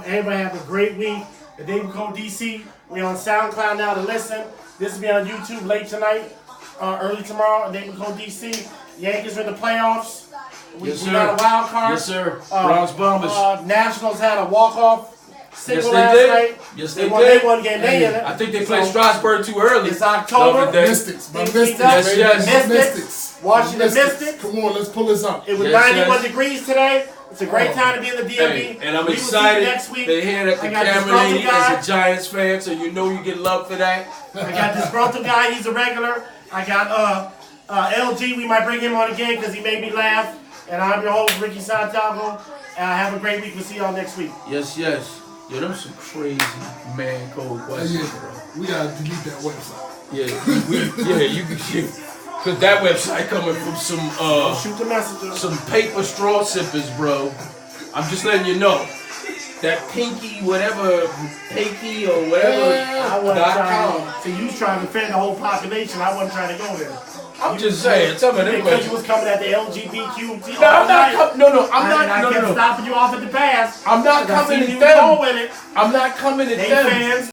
Everybody have a great week. The Enigma Code DC. We're on SoundCloud now to listen. This will be on YouTube late tonight, early tomorrow. Enigma Code DC. Yankees are in the playoffs. We Yes, sir. got a wild card. Yes, sir. Bronx Bombers. Nationals had a walk-off single Yes, they last did. night. Yes, they they won. did. They won game. They in it. I think they played So, Strasburg too early. It's October. The other day. Mystics. My Things Mystics. be done. baby. Yes, My Mystics. Washington Mystics. Come on, let's pull this up. It was Yes, 91 yes. degrees today. It's a great time to be in the DMV. Hey, and I'm We will see you excited next week. to hear that the I got this camera Gruntle lady guy. is a Giants fan, so you know you get love for that. I got this Gruntle guy. He's a regular. I got LG. We might bring him on again because he made me laugh. And I'm your host, Ricky Santiago. Have a great week. We'll see y'all next week. Yes, yes. Yo, them some crazy man code questions, Yeah, bro. we gotta delete that website. Yeah, you can shit. Cause that website coming from Shoot the messenger. some paper straw sippers, bro. I'm just letting you know. That pinky, whatever, pinky or whatever. I wasn't .com. trying to. You was trying to defend the whole population. I wasn't trying to go there. I'm just saying. Tell me them Because you questions. was coming at the LGBTQ. No, I'm not. I kept stopping you off at the pass. I'm not I seen coming you at them. go with it. I'm not coming at They them. fans.